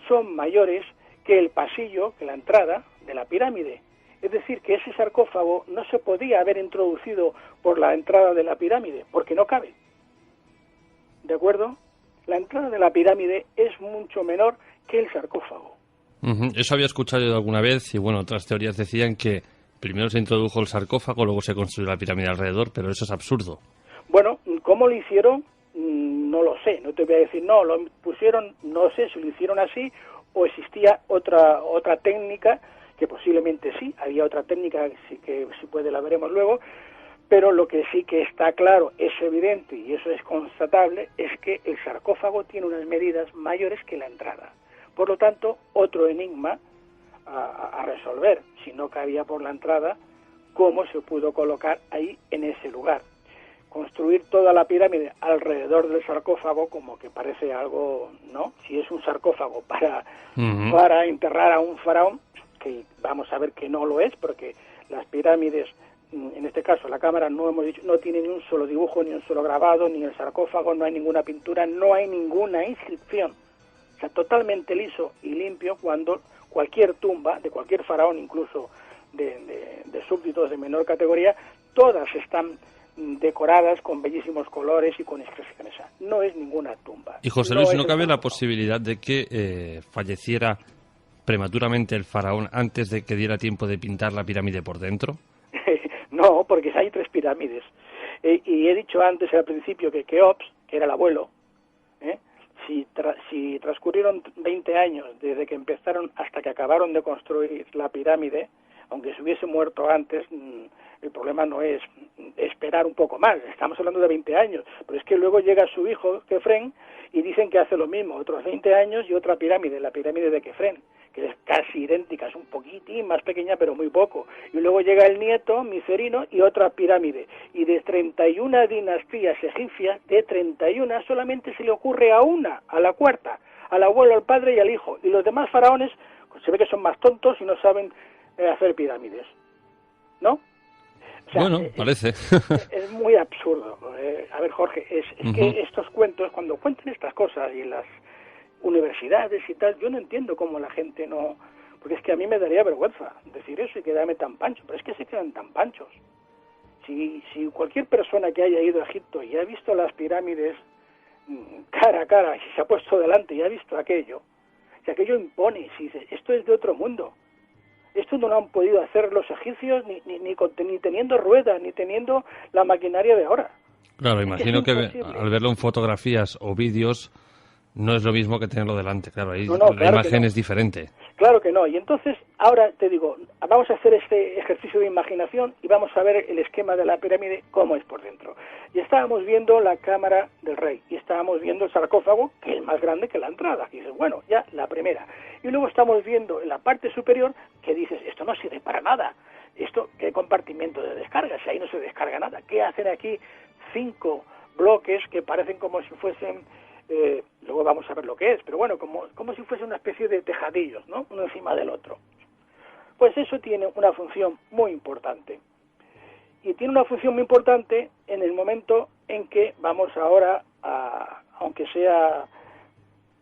son mayores que el pasillo, que la entrada de la pirámide. Es decir, que ese sarcófago no se podía haber introducido por la entrada de la pirámide, porque no cabe. ¿De acuerdo? La entrada de la pirámide es mucho menor que el sarcófago. Eso había escuchado yo alguna vez, y otras teorías decían que primero se introdujo el sarcófago, luego se construyó la pirámide alrededor, pero eso es absurdo. Bueno, ¿cómo lo hicieron? No lo sé, no te voy a decir, no, lo pusieron, no sé si lo hicieron así o existía otra técnica, que posiblemente sí, había otra técnica que si puede la veremos luego, pero lo que sí que está claro, es evidente y eso es constatable, es que el sarcófago tiene unas medidas mayores que la entrada. Por lo tanto, otro enigma a resolver, si no cabía por la entrada, cómo se pudo colocar ahí en ese lugar. Construir toda la pirámide alrededor del sarcófago como que parece algo, ¿no? Si es un sarcófago para enterrar a un faraón, que vamos a ver que no lo es, porque las pirámides en este caso la cámara, no hemos dicho, no tiene ni un solo dibujo, ni un solo grabado, ni el sarcófago, no hay ninguna pintura, no hay ninguna inscripción. O sea, totalmente liso y limpio, cuando cualquier tumba de cualquier faraón, incluso de súbditos de menor categoría, todas están decoradas con bellísimos colores y con inscripciones. No es ninguna tumba. Y José Luis, ¿no cabe la posibilidad de que falleciera prematuramente el faraón antes de que diera tiempo de pintar la pirámide por dentro? No, porque hay 3 pirámides. Y he dicho antes, al principio, que Keops, que era el abuelo, si transcurrieron 20 años desde que empezaron hasta que acabaron de construir la pirámide, aunque se hubiese muerto antes, el problema no es esperar un poco más, estamos hablando de 20 años, pero es que luego llega su hijo, Kefren, y dicen que hace lo mismo, otros 20 años y otra pirámide, la pirámide de Kefren, que es casi idéntica, es un poquitín más pequeña, pero muy poco. Y luego llega el nieto, Micerino, y otra pirámide. Y de 31 dinastías egipcias, de 31 solamente se le ocurre a una, a la cuarta, al abuelo, al padre y al hijo. Y los demás faraones, pues se ve que son más tontos y no saben hacer pirámides, ¿no? O sea, bueno, parece. Es muy absurdo. A ver, Jorge, es que estos cuentos, cuando cuentan estas cosas y en las universidades y tal, yo no entiendo cómo la gente no... Porque es que a mí me daría vergüenza decir eso y quedarme tan pancho, pero es que se quedan tan panchos. Si cualquier persona que haya ido a Egipto y ha visto las pirámides cara a cara, y se ha puesto delante y ha visto aquello, si aquello impone, si dice, esto es de otro mundo, esto no lo han podido hacer los egipcios ni teniendo ruedas, ni teniendo la maquinaria de ahora. Claro, imagino que al verlo en fotografías o vídeos no es lo mismo que tenerlo delante, claro, ahí claro la imagen es diferente. Claro que no, y entonces ahora te digo, vamos a hacer este ejercicio de imaginación y vamos a ver el esquema de la pirámide, cómo es por dentro. Y estábamos viendo la cámara del rey, y estábamos viendo el sarcófago, que es más grande que la entrada, y dices, bueno, ya la primera. Y luego estamos viendo en la parte superior, que dices, esto no sirve para nada, esto, ¿qué compartimento de descarga? Si ahí no se descarga nada, ¿qué hacen aquí 5 bloques que parecen como si fuesen... luego vamos a ver lo que es, pero bueno, como si fuese una especie de tejadillos, ¿no? Uno encima del otro. Pues eso tiene una función muy importante. Y tiene una función muy importante en el momento en que vamos ahora a, aunque sea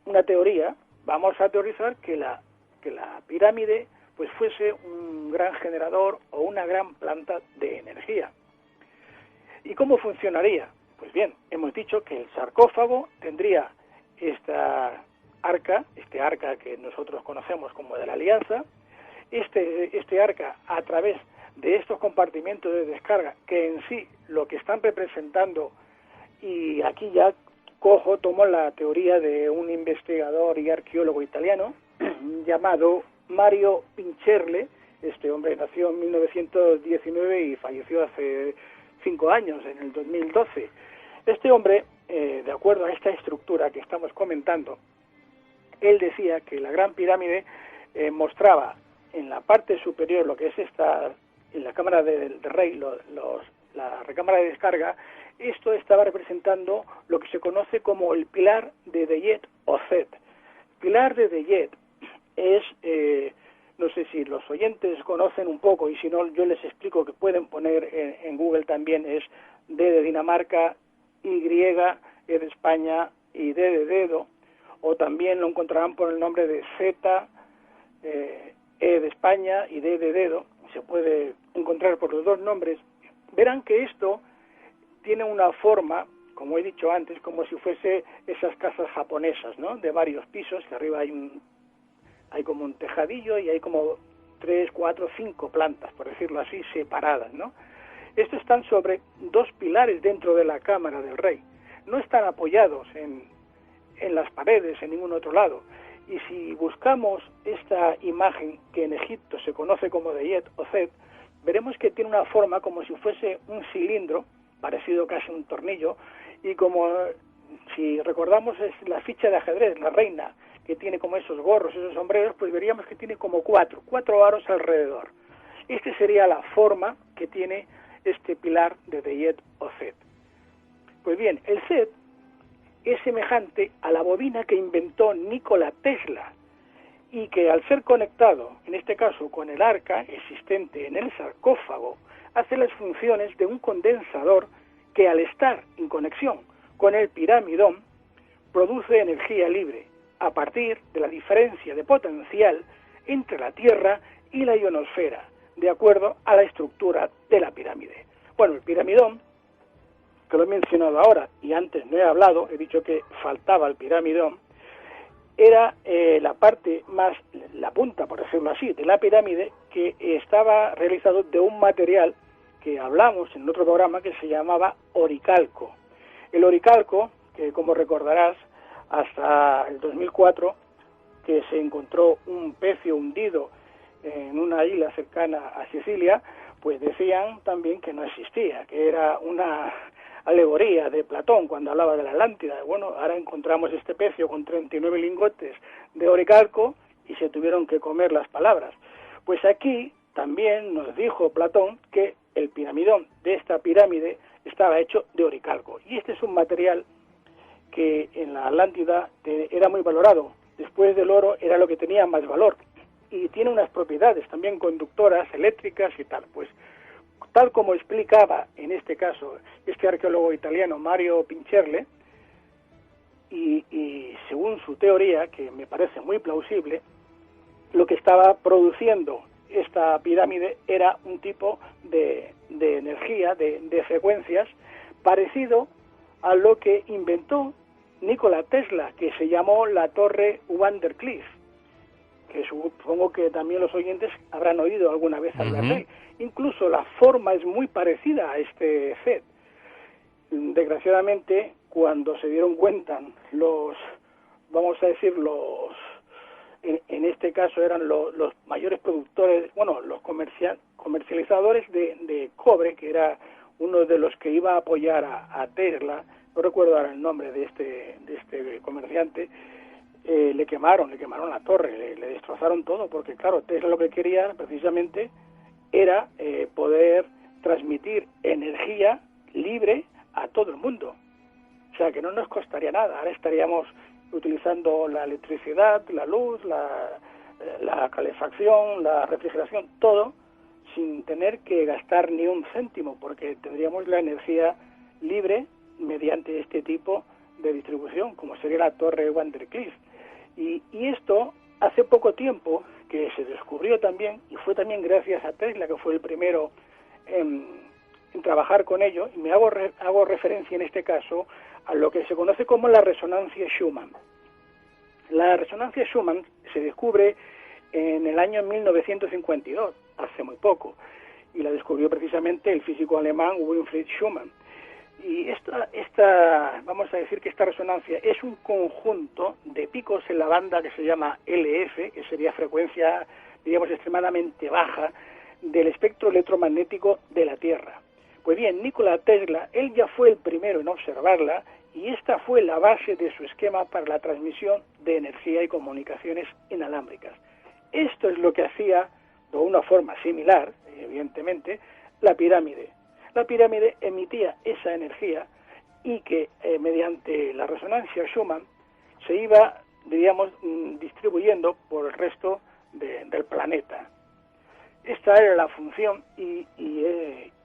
una teoría, vamos a teorizar que la pirámide pues fuese un gran generador o una gran planta de energía. ¿Y cómo funcionaría? Pues bien, hemos dicho que el sarcófago tendría este arca que nosotros conocemos como de la Alianza, este arca a través de estos compartimentos de descarga, que en sí lo que están representando, y aquí ya tomo la teoría de un investigador y arqueólogo italiano llamado Mario Pincherle. Este hombre nació en 1919 y falleció hace 5 años, en el 2012. Este hombre, de acuerdo a esta estructura que estamos comentando, él decía que la Gran Pirámide mostraba en la parte superior lo que es en la cámara del rey, la recámara de descarga. Esto estaba representando lo que se conoce como el pilar de Deyet o Set. Pilar de Deyet es, no sé si los oyentes conocen un poco, y si no yo les explico, que pueden poner en Google también, es D de Dinamarca, Y, E de España y D de dedo, o también lo encontrarán por el nombre de Z, E de España y D de dedo, se puede encontrar por los dos nombres. Verán que esto tiene una forma, como he dicho antes, como si fuese esas casas japonesas, ¿no?, de varios pisos, que arriba hay como un tejadillo y hay como 3, 4, 5 plantas, por decirlo así, separadas, ¿no? Estos están sobre 2 pilares dentro de la cámara del rey. No están apoyados en las paredes, en ningún otro lado. Y si buscamos esta imagen que en Egipto se conoce como Deyet o Set, veremos que tiene una forma como si fuese un cilindro, parecido casi a un tornillo, y como si recordamos es la ficha de ajedrez, la reina, que tiene como esos gorros, esos sombreros, pues veríamos que tiene como 4 aros alrededor. Esta sería la forma que tiene este pilar de Deyet o Set. Pues bien, el Set es semejante a la bobina que inventó Nikola Tesla, y que al ser conectado, en este caso con el arca existente en el sarcófago, hace las funciones de un condensador que al estar en conexión con el piramidón produce energía libre a partir de la diferencia de potencial entre la Tierra y la ionosfera, de acuerdo a la estructura de la pirámide. Bueno, el piramidón, que lo he mencionado ahora y antes no he hablado, he dicho que faltaba el piramidón, era la parte más, la punta, por decirlo así, de la pirámide, que estaba realizado de un material que hablamos en otro programa que se llamaba oricalco. El oricalco, que como recordarás, hasta el 2004, que se encontró un pecio hundido en una isla cercana a Sicilia, pues decían también que no existía, que era una alegoría de Platón cuando hablaba de la Atlántida. Bueno, ahora encontramos este pecio con 39 lingotes de oricalco y se tuvieron que comer las palabras. Pues aquí también nos dijo Platón que el piramidón de esta pirámide estaba hecho de oricalco. Y este es un material que en la Atlántida era muy valorado. Después del oro era lo que tenía más valor. Y tiene unas propiedades también conductoras, eléctricas y tal. Pues tal como explicaba en este caso este arqueólogo italiano Mario Pincherle, y según su teoría, que me parece muy plausible, lo que estaba produciendo esta pirámide era un tipo de energía, de frecuencias, parecido a lo que inventó Nikola Tesla, que se llamó la Torre Van der Klief, que supongo que también los oyentes habrán oído alguna vez hablar de él. Incluso la forma es muy parecida a este FED. Desgraciadamente, cuando se dieron cuenta los, vamos a decir, en este caso eran los mayores productores, bueno, los comercializadores de cobre, que era uno de los que iba a apoyar a Tesla, no recuerdo ahora el nombre de este comerciante, le quemaron la torre, le destrozaron todo, porque claro, Tesla lo que quería precisamente era poder transmitir energía libre a todo el mundo. O sea, que no nos costaría nada. Ahora estaríamos utilizando la electricidad, la luz, la calefacción, la refrigeración, todo, sin tener que gastar ni un céntimo, porque tendríamos la energía libre mediante este tipo de distribución, como sería la Torre Van der Klief. Y esto hace poco tiempo que se descubrió también, y fue también gracias a Tesla, que fue el primero en trabajar con ello, y me hago referencia en este caso a lo que se conoce como la resonancia Schumann. La resonancia Schumann se descubre en el año 1952, hace muy poco, y la descubrió precisamente el físico alemán Winfried Schumann. Y vamos a decir que esta resonancia es un conjunto de picos en la banda que se llama LF, que sería frecuencia, diríamos, extremadamente baja del espectro electromagnético de la Tierra. Pues bien, Nikola Tesla, él ya fue el primero en observarla, y esta fue la base de su esquema para la transmisión de energía y comunicaciones inalámbricas. Esto es lo que hacía, de una forma similar, evidentemente, la pirámide. La pirámide emitía esa energía y que mediante la resonancia Schumann se iba, diríamos, distribuyendo por el resto del planeta. Esta era la función y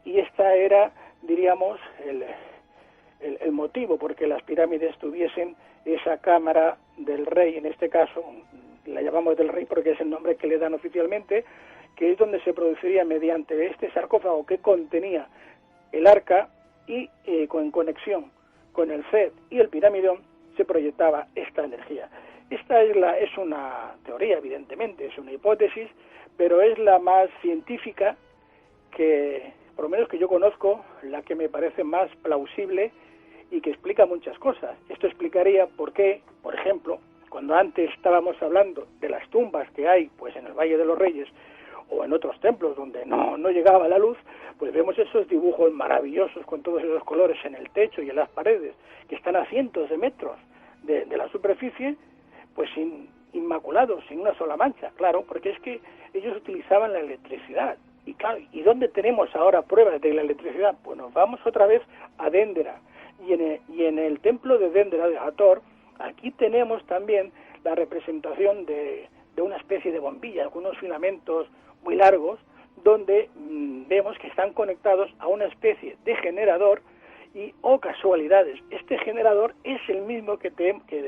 esta era, diríamos, el motivo por que las pirámides tuviesen esa cámara del rey, en este caso, la llamamos del rey porque es el nombre que le dan oficialmente, que es donde se produciría mediante este sarcófago que contenía el arca y con conexión con el FED y el piramidón se proyectaba esta energía. Esta es una teoría, evidentemente, es una hipótesis, pero es la más científica que, por lo menos que yo conozco, la que me parece más plausible y que explica muchas cosas. Esto explicaría por qué, por ejemplo, cuando antes estábamos hablando de las tumbas que hay pues en el Valle de los Reyes o en otros templos donde no llegaba la luz, pues vemos esos dibujos maravillosos con todos esos colores en el techo y en las paredes, que están a cientos de metros de la superficie, pues inmaculados, sin una sola mancha, claro, porque es que ellos utilizaban la electricidad. Y claro, ¿y dónde tenemos ahora pruebas de la electricidad? Pues nos vamos otra vez a Dendera. Y en el templo de Dendera, de Hathor, aquí tenemos también la representación de una especie de bombilla, con unos filamentos muy largos, donde vemos que están conectados a una especie de generador y, casualidades, este generador es el mismo que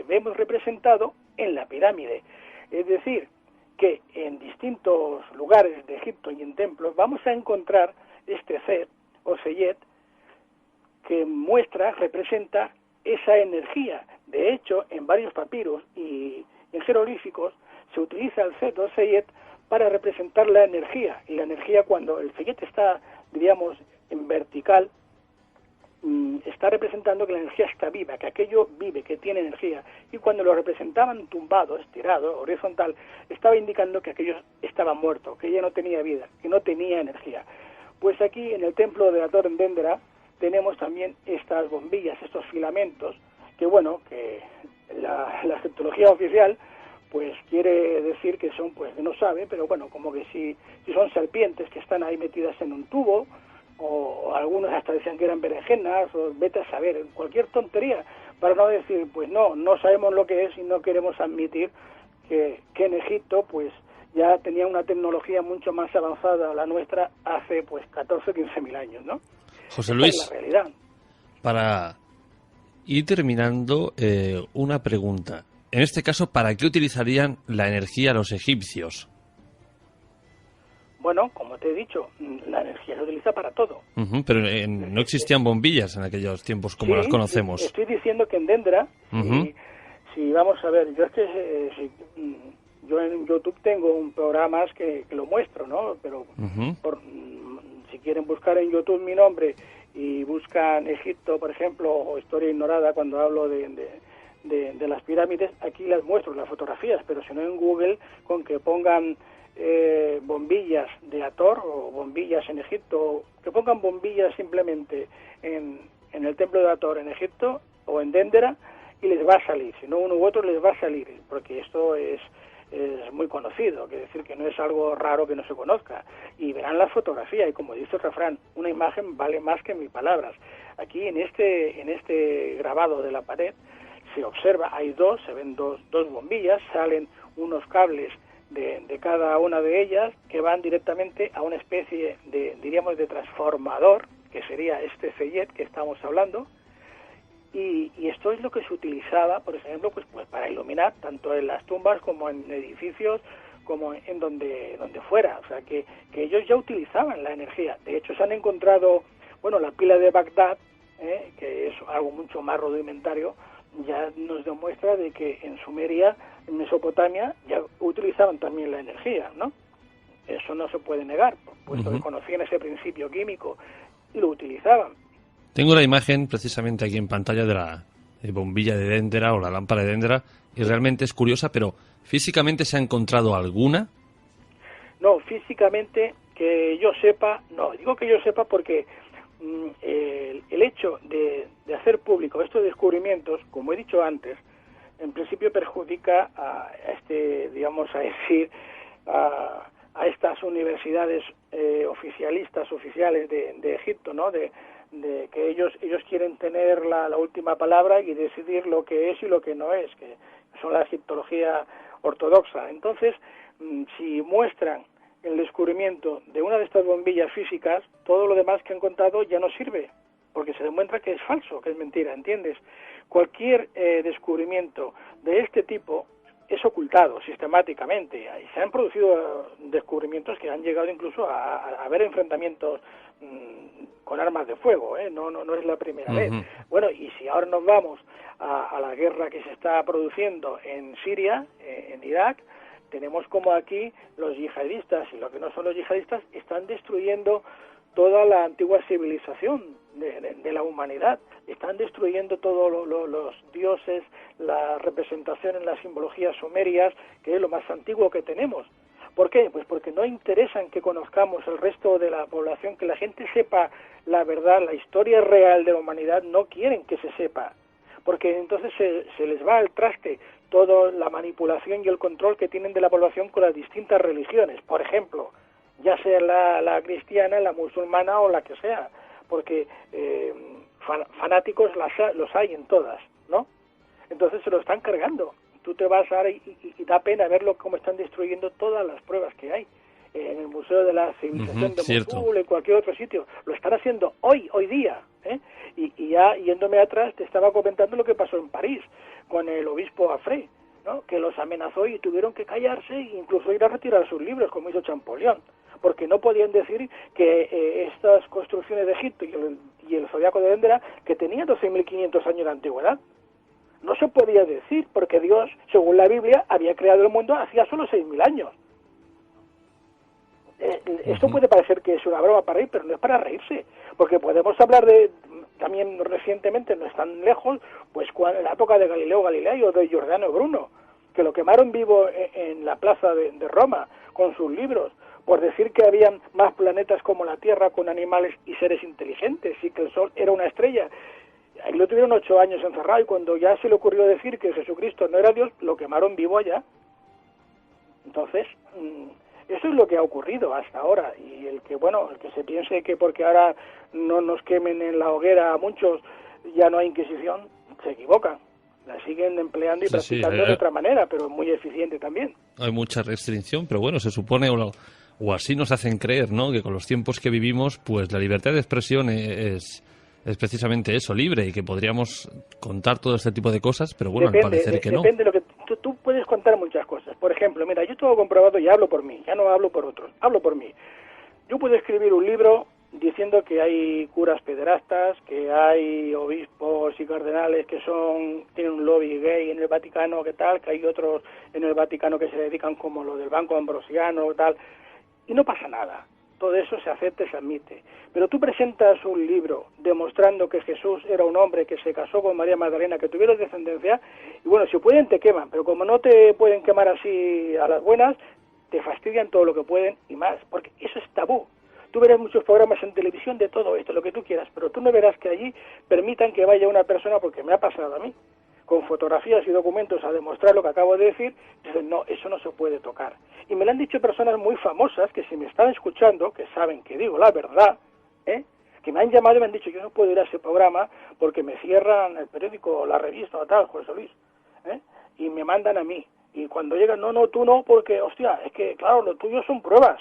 vemos representado en la pirámide. Es decir, que en distintos lugares de Egipto y en templos vamos a encontrar este Set o Seyet que representa esa energía. De hecho, en varios papiros y en jeroglíficos se utiliza el Set o Seyet para representar la energía. Y la energía, cuando el Seyet está, diríamos, en vertical, está representando que la energía está viva, que aquello vive, que tiene energía. Y cuando lo representaban tumbado, estirado, horizontal, estaba indicando que aquello estaba muerto, que ya no tenía vida, que no tenía energía. Pues aquí en el templo de Ator en Dendera tenemos también estas bombillas, estos filamentos, que bueno, que la egiptología oficial pues quiere decir que son, pues no sabe, pero bueno, como que si son serpientes que están ahí metidas en un tubo, o algunos hasta decían que eran berenjenas, o vete a saber, cualquier tontería, para no decir, pues no sabemos lo que es y no queremos admitir que en Egipto pues ya tenía una tecnología mucho más avanzada a la nuestra hace pues 14 o 15 mil años, ¿no? José Luis, esa es la realidad. Para ir terminando, una pregunta. En este caso, ¿para qué utilizarían la energía los egipcios? Bueno, como te he dicho, la energía se utiliza para todo. Pero no existían bombillas en aquellos tiempos como las conocemos. Estoy diciendo que en Dendera, si vamos a ver, yo es que yo en YouTube tengo un programa que lo muestro, ¿no? Pero si quieren buscar en YouTube mi nombre y buscan Egipto, por ejemplo, o Historia Ignorada, cuando hablo de las pirámides, aquí las muestro, las fotografías, pero si no en Google, con que pongan bombillas de Ator o bombillas en Egipto, que pongan bombillas simplemente en el templo de Ator en Egipto o en Dendera, y les va a salir, si no uno u otro les va a salir, porque esto es muy conocido, quiere decir que no es algo raro que no se conozca, y verán la fotografía, y como dice el refrán, una imagen vale más que 1000 palabras. Aquí en este grabado de la pared se observa, se ven dos bombillas, salen unos cables de cada una de ellas que van directamente a una especie diríamos, de transformador, que sería este Seyet que estamos hablando, y esto es lo que se utilizaba, por ejemplo, pues para iluminar tanto en las tumbas como en edificios, como en donde fuera. O sea, que ellos ya utilizaban la energía. De hecho, se han encontrado, la pila de Bagdad, que es algo mucho más rudimentario, ya nos demuestra de que en Sumeria, en Mesopotamia, ya utilizaban también la energía, ¿no? Eso no se puede negar, puesto que conocían ese principio químico y lo utilizaban. Tengo la imagen precisamente aquí en pantalla de la bombilla de Dendera o la lámpara de Dendera, y realmente es curiosa, pero ¿físicamente se ha encontrado alguna? No, físicamente que yo sepa, no. Digo que yo sepa porque el hecho de hacer público estos descubrimientos, como he dicho antes, en principio perjudica a estas universidades oficiales de Egipto, ¿no? De que ellos quieren tener la última palabra y decidir lo que es y lo que no es, que son la egiptología ortodoxa. Entonces, si muestran el descubrimiento de una de estas bombillas físicas, todo lo demás que han contado ya no sirve, porque se demuestra que es falso, que es mentira, ¿entiendes? Cualquier descubrimiento de este tipo es ocultado sistemáticamente, y se han producido descubrimientos que han llegado incluso a haber enfrentamientos con armas de fuego, no es la primera vez. Bueno, y si ahora nos vamos a la guerra que se está produciendo en Siria, en Irak, tenemos como aquí los yihadistas y los que no son los yihadistas están destruyendo toda la antigua civilización de la humanidad, están destruyendo todos los dioses, la representación en las simbologías sumerias, que es lo más antiguo que tenemos. ¿Por qué? Pues porque no interesan que conozcamos el resto de la población, que la gente sepa la verdad, la historia real de la humanidad, no quieren que se sepa, porque entonces se les va al traste toda la manipulación y el control que tienen de la población con las distintas religiones, por ejemplo, ya sea la cristiana, la musulmana o la que sea, porque fanáticos los hay en todas, ¿no? Entonces se lo están cargando. Tú te vas ahora y da pena verlo cómo están destruyendo todas las pruebas que hay. en el Museo de la Civilización de cierto. Mosul, en cualquier otro sitio. Lo están haciendo hoy día, ¿eh? Y ya yéndome atrás, te estaba comentando lo que pasó en París con el obispo Afré, ¿no? Que los amenazó y tuvieron que callarse e incluso ir a retirar sus libros, como hizo Champollion, porque no podían decir que estas construcciones de Egipto y el Zodiaco de Dendera, que tenían 12.500 años de antigüedad. No se podía decir, porque Dios, según la Biblia, había creado el mundo hacía solo 6.000 años. Esto puede parecer que es una broma para reír, pero no es para reírse, porque podemos hablar también recientemente, no es tan lejos, pues en la época de Galileo Galilei o de Giordano Bruno, que lo quemaron vivo en la plaza de Roma con sus libros, por decir que habían más planetas como la Tierra con animales y seres inteligentes, y que el Sol era una estrella. Ahí lo tuvieron 8 años encerrado, y cuando ya se le ocurrió decir que Jesucristo no era Dios, lo quemaron vivo allá. Entonces, eso es lo que ha ocurrido hasta ahora, y el que se piense que porque ahora no nos quemen en la hoguera a muchos ya no hay Inquisición, se equivocan. La siguen empleando y practicando de otra manera, pero muy eficiente también. Hay mucha restricción, pero bueno, se supone, o así nos hacen creer, ¿no?, que con los tiempos que vivimos, pues la libertad de expresión es precisamente eso, libre, y que podríamos contar todo este tipo de cosas, pero bueno, al parecer que no. Depende de lo que tú puedes contar muchas cosas. Por ejemplo, mira, yo tengo comprobado y hablo por mí, ya no hablo por otros, hablo por mí. Yo puedo escribir un libro diciendo que hay curas pederastas, que hay obispos y cardenales que tienen un lobby gay en el Vaticano, que tal, que hay otros en el Vaticano que se dedican como lo del Banco Ambrosiano, tal, y no pasa nada. Todo eso se acepta y se admite. Pero tú presentas un libro demostrando que Jesús era un hombre que se casó con María Magdalena, que tuvieron descendencia, y bueno, si pueden te queman, pero como no te pueden quemar así a las buenas, te fastidian todo lo que pueden y más, porque eso es tabú. Tú verás muchos programas en televisión de todo esto, lo que tú quieras, pero tú no verás que allí permitan que vaya una persona, porque me ha pasado a mí, con fotografías y documentos a demostrar lo que acabo de decir, dicen, no, eso no se puede tocar. Y me lo han dicho personas muy famosas que si me están escuchando, que saben que digo la verdad, que me han llamado y me han dicho, yo no puedo ir a ese programa porque me cierran el periódico, la revista o tal, José Luis, y me mandan a mí. Y cuando llegan, no, tú no, porque, hostia, es que, claro, lo tuyo son pruebas,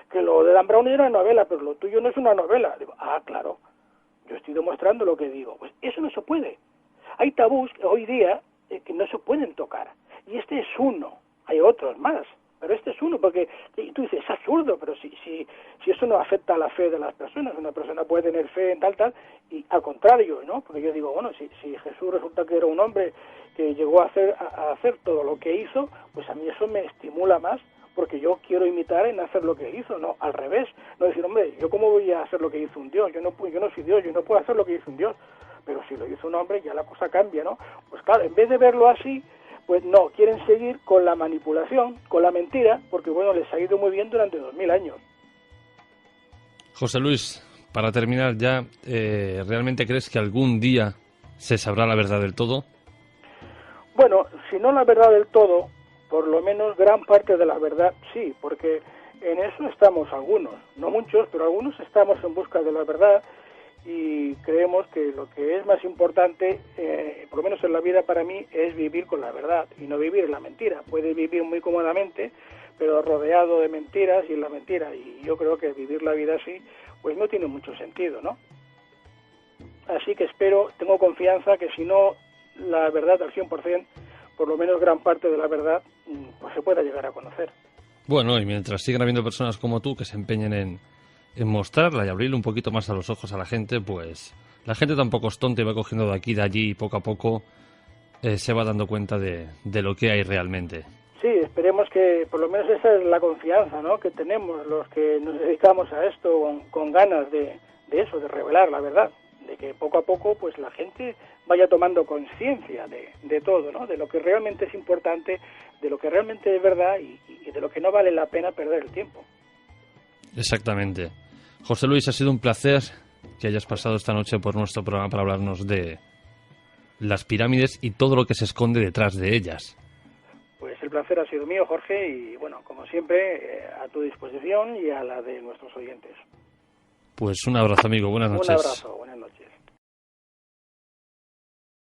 que lo de Dan Brown era una novela, pero lo tuyo no es una novela. Digo, claro, yo estoy demostrando lo que digo. Pues eso no se puede. Hay tabús hoy día que no se pueden tocar. Y este es uno. Hay otros más. Pero este es uno, porque tú dices, es absurdo, pero si eso no afecta a la fe de las personas, una persona puede tener fe en tal, y al contrario, ¿no? Porque yo digo, bueno, si Jesús resulta que era un hombre que llegó a hacer todo lo que hizo, pues a mí eso me estimula más, porque yo quiero imitar en hacer lo que hizo, no al revés. No decir, hombre, ¿yo cómo voy a hacer lo que hizo un Dios? Yo no soy Dios, yo no puedo hacer lo que hizo un Dios. Pero si lo hizo un hombre, ya la cosa cambia, ¿no? Pues claro, en vez de verlo así, pues no, quieren seguir con la manipulación, con la mentira, porque bueno, les ha ido muy bien durante 2000 años. José Luis, para terminar ya, ¿realmente crees que algún día se sabrá la verdad del todo? Bueno, si no la verdad del todo, por lo menos gran parte de la verdad sí, porque en eso estamos algunos, no muchos, pero algunos estamos en busca de la verdad y creemos que lo que es más importante, por lo menos en la vida para mí, es vivir con la verdad y no vivir en la mentira. Puedes vivir muy cómodamente, pero rodeado de mentiras y en la mentira, y yo creo que vivir la vida así, pues no tiene mucho sentido, ¿no? Así que tengo confianza que si no la verdad al 100%, por lo menos gran parte de la verdad, pues se pueda llegar a conocer. Bueno, y mientras sigan habiendo personas como tú que se empeñen en mostrarla y abrirle un poquito más a los ojos a la gente, pues la gente tampoco es tonta y va cogiendo de aquí y de allí y poco a poco se va dando cuenta de lo que hay realmente. Sí, esperemos que por lo menos esa es la confianza, ¿no?, que tenemos los que nos dedicamos a esto con ganas de eso, de revelar la verdad, de que poco a poco pues la gente vaya tomando conciencia de todo, ¿no?, de lo que realmente es importante, de lo que realmente es verdad y de lo que no vale la pena perder el tiempo. Exactamente. José Luis, ha sido un placer que hayas pasado esta noche por nuestro programa para hablarnos de las pirámides y todo lo que se esconde detrás de ellas. Pues el placer ha sido mío, Jorge, y bueno, como siempre, a tu disposición y a la de nuestros oyentes. Pues un abrazo, amigo. Buenas noches. Un abrazo.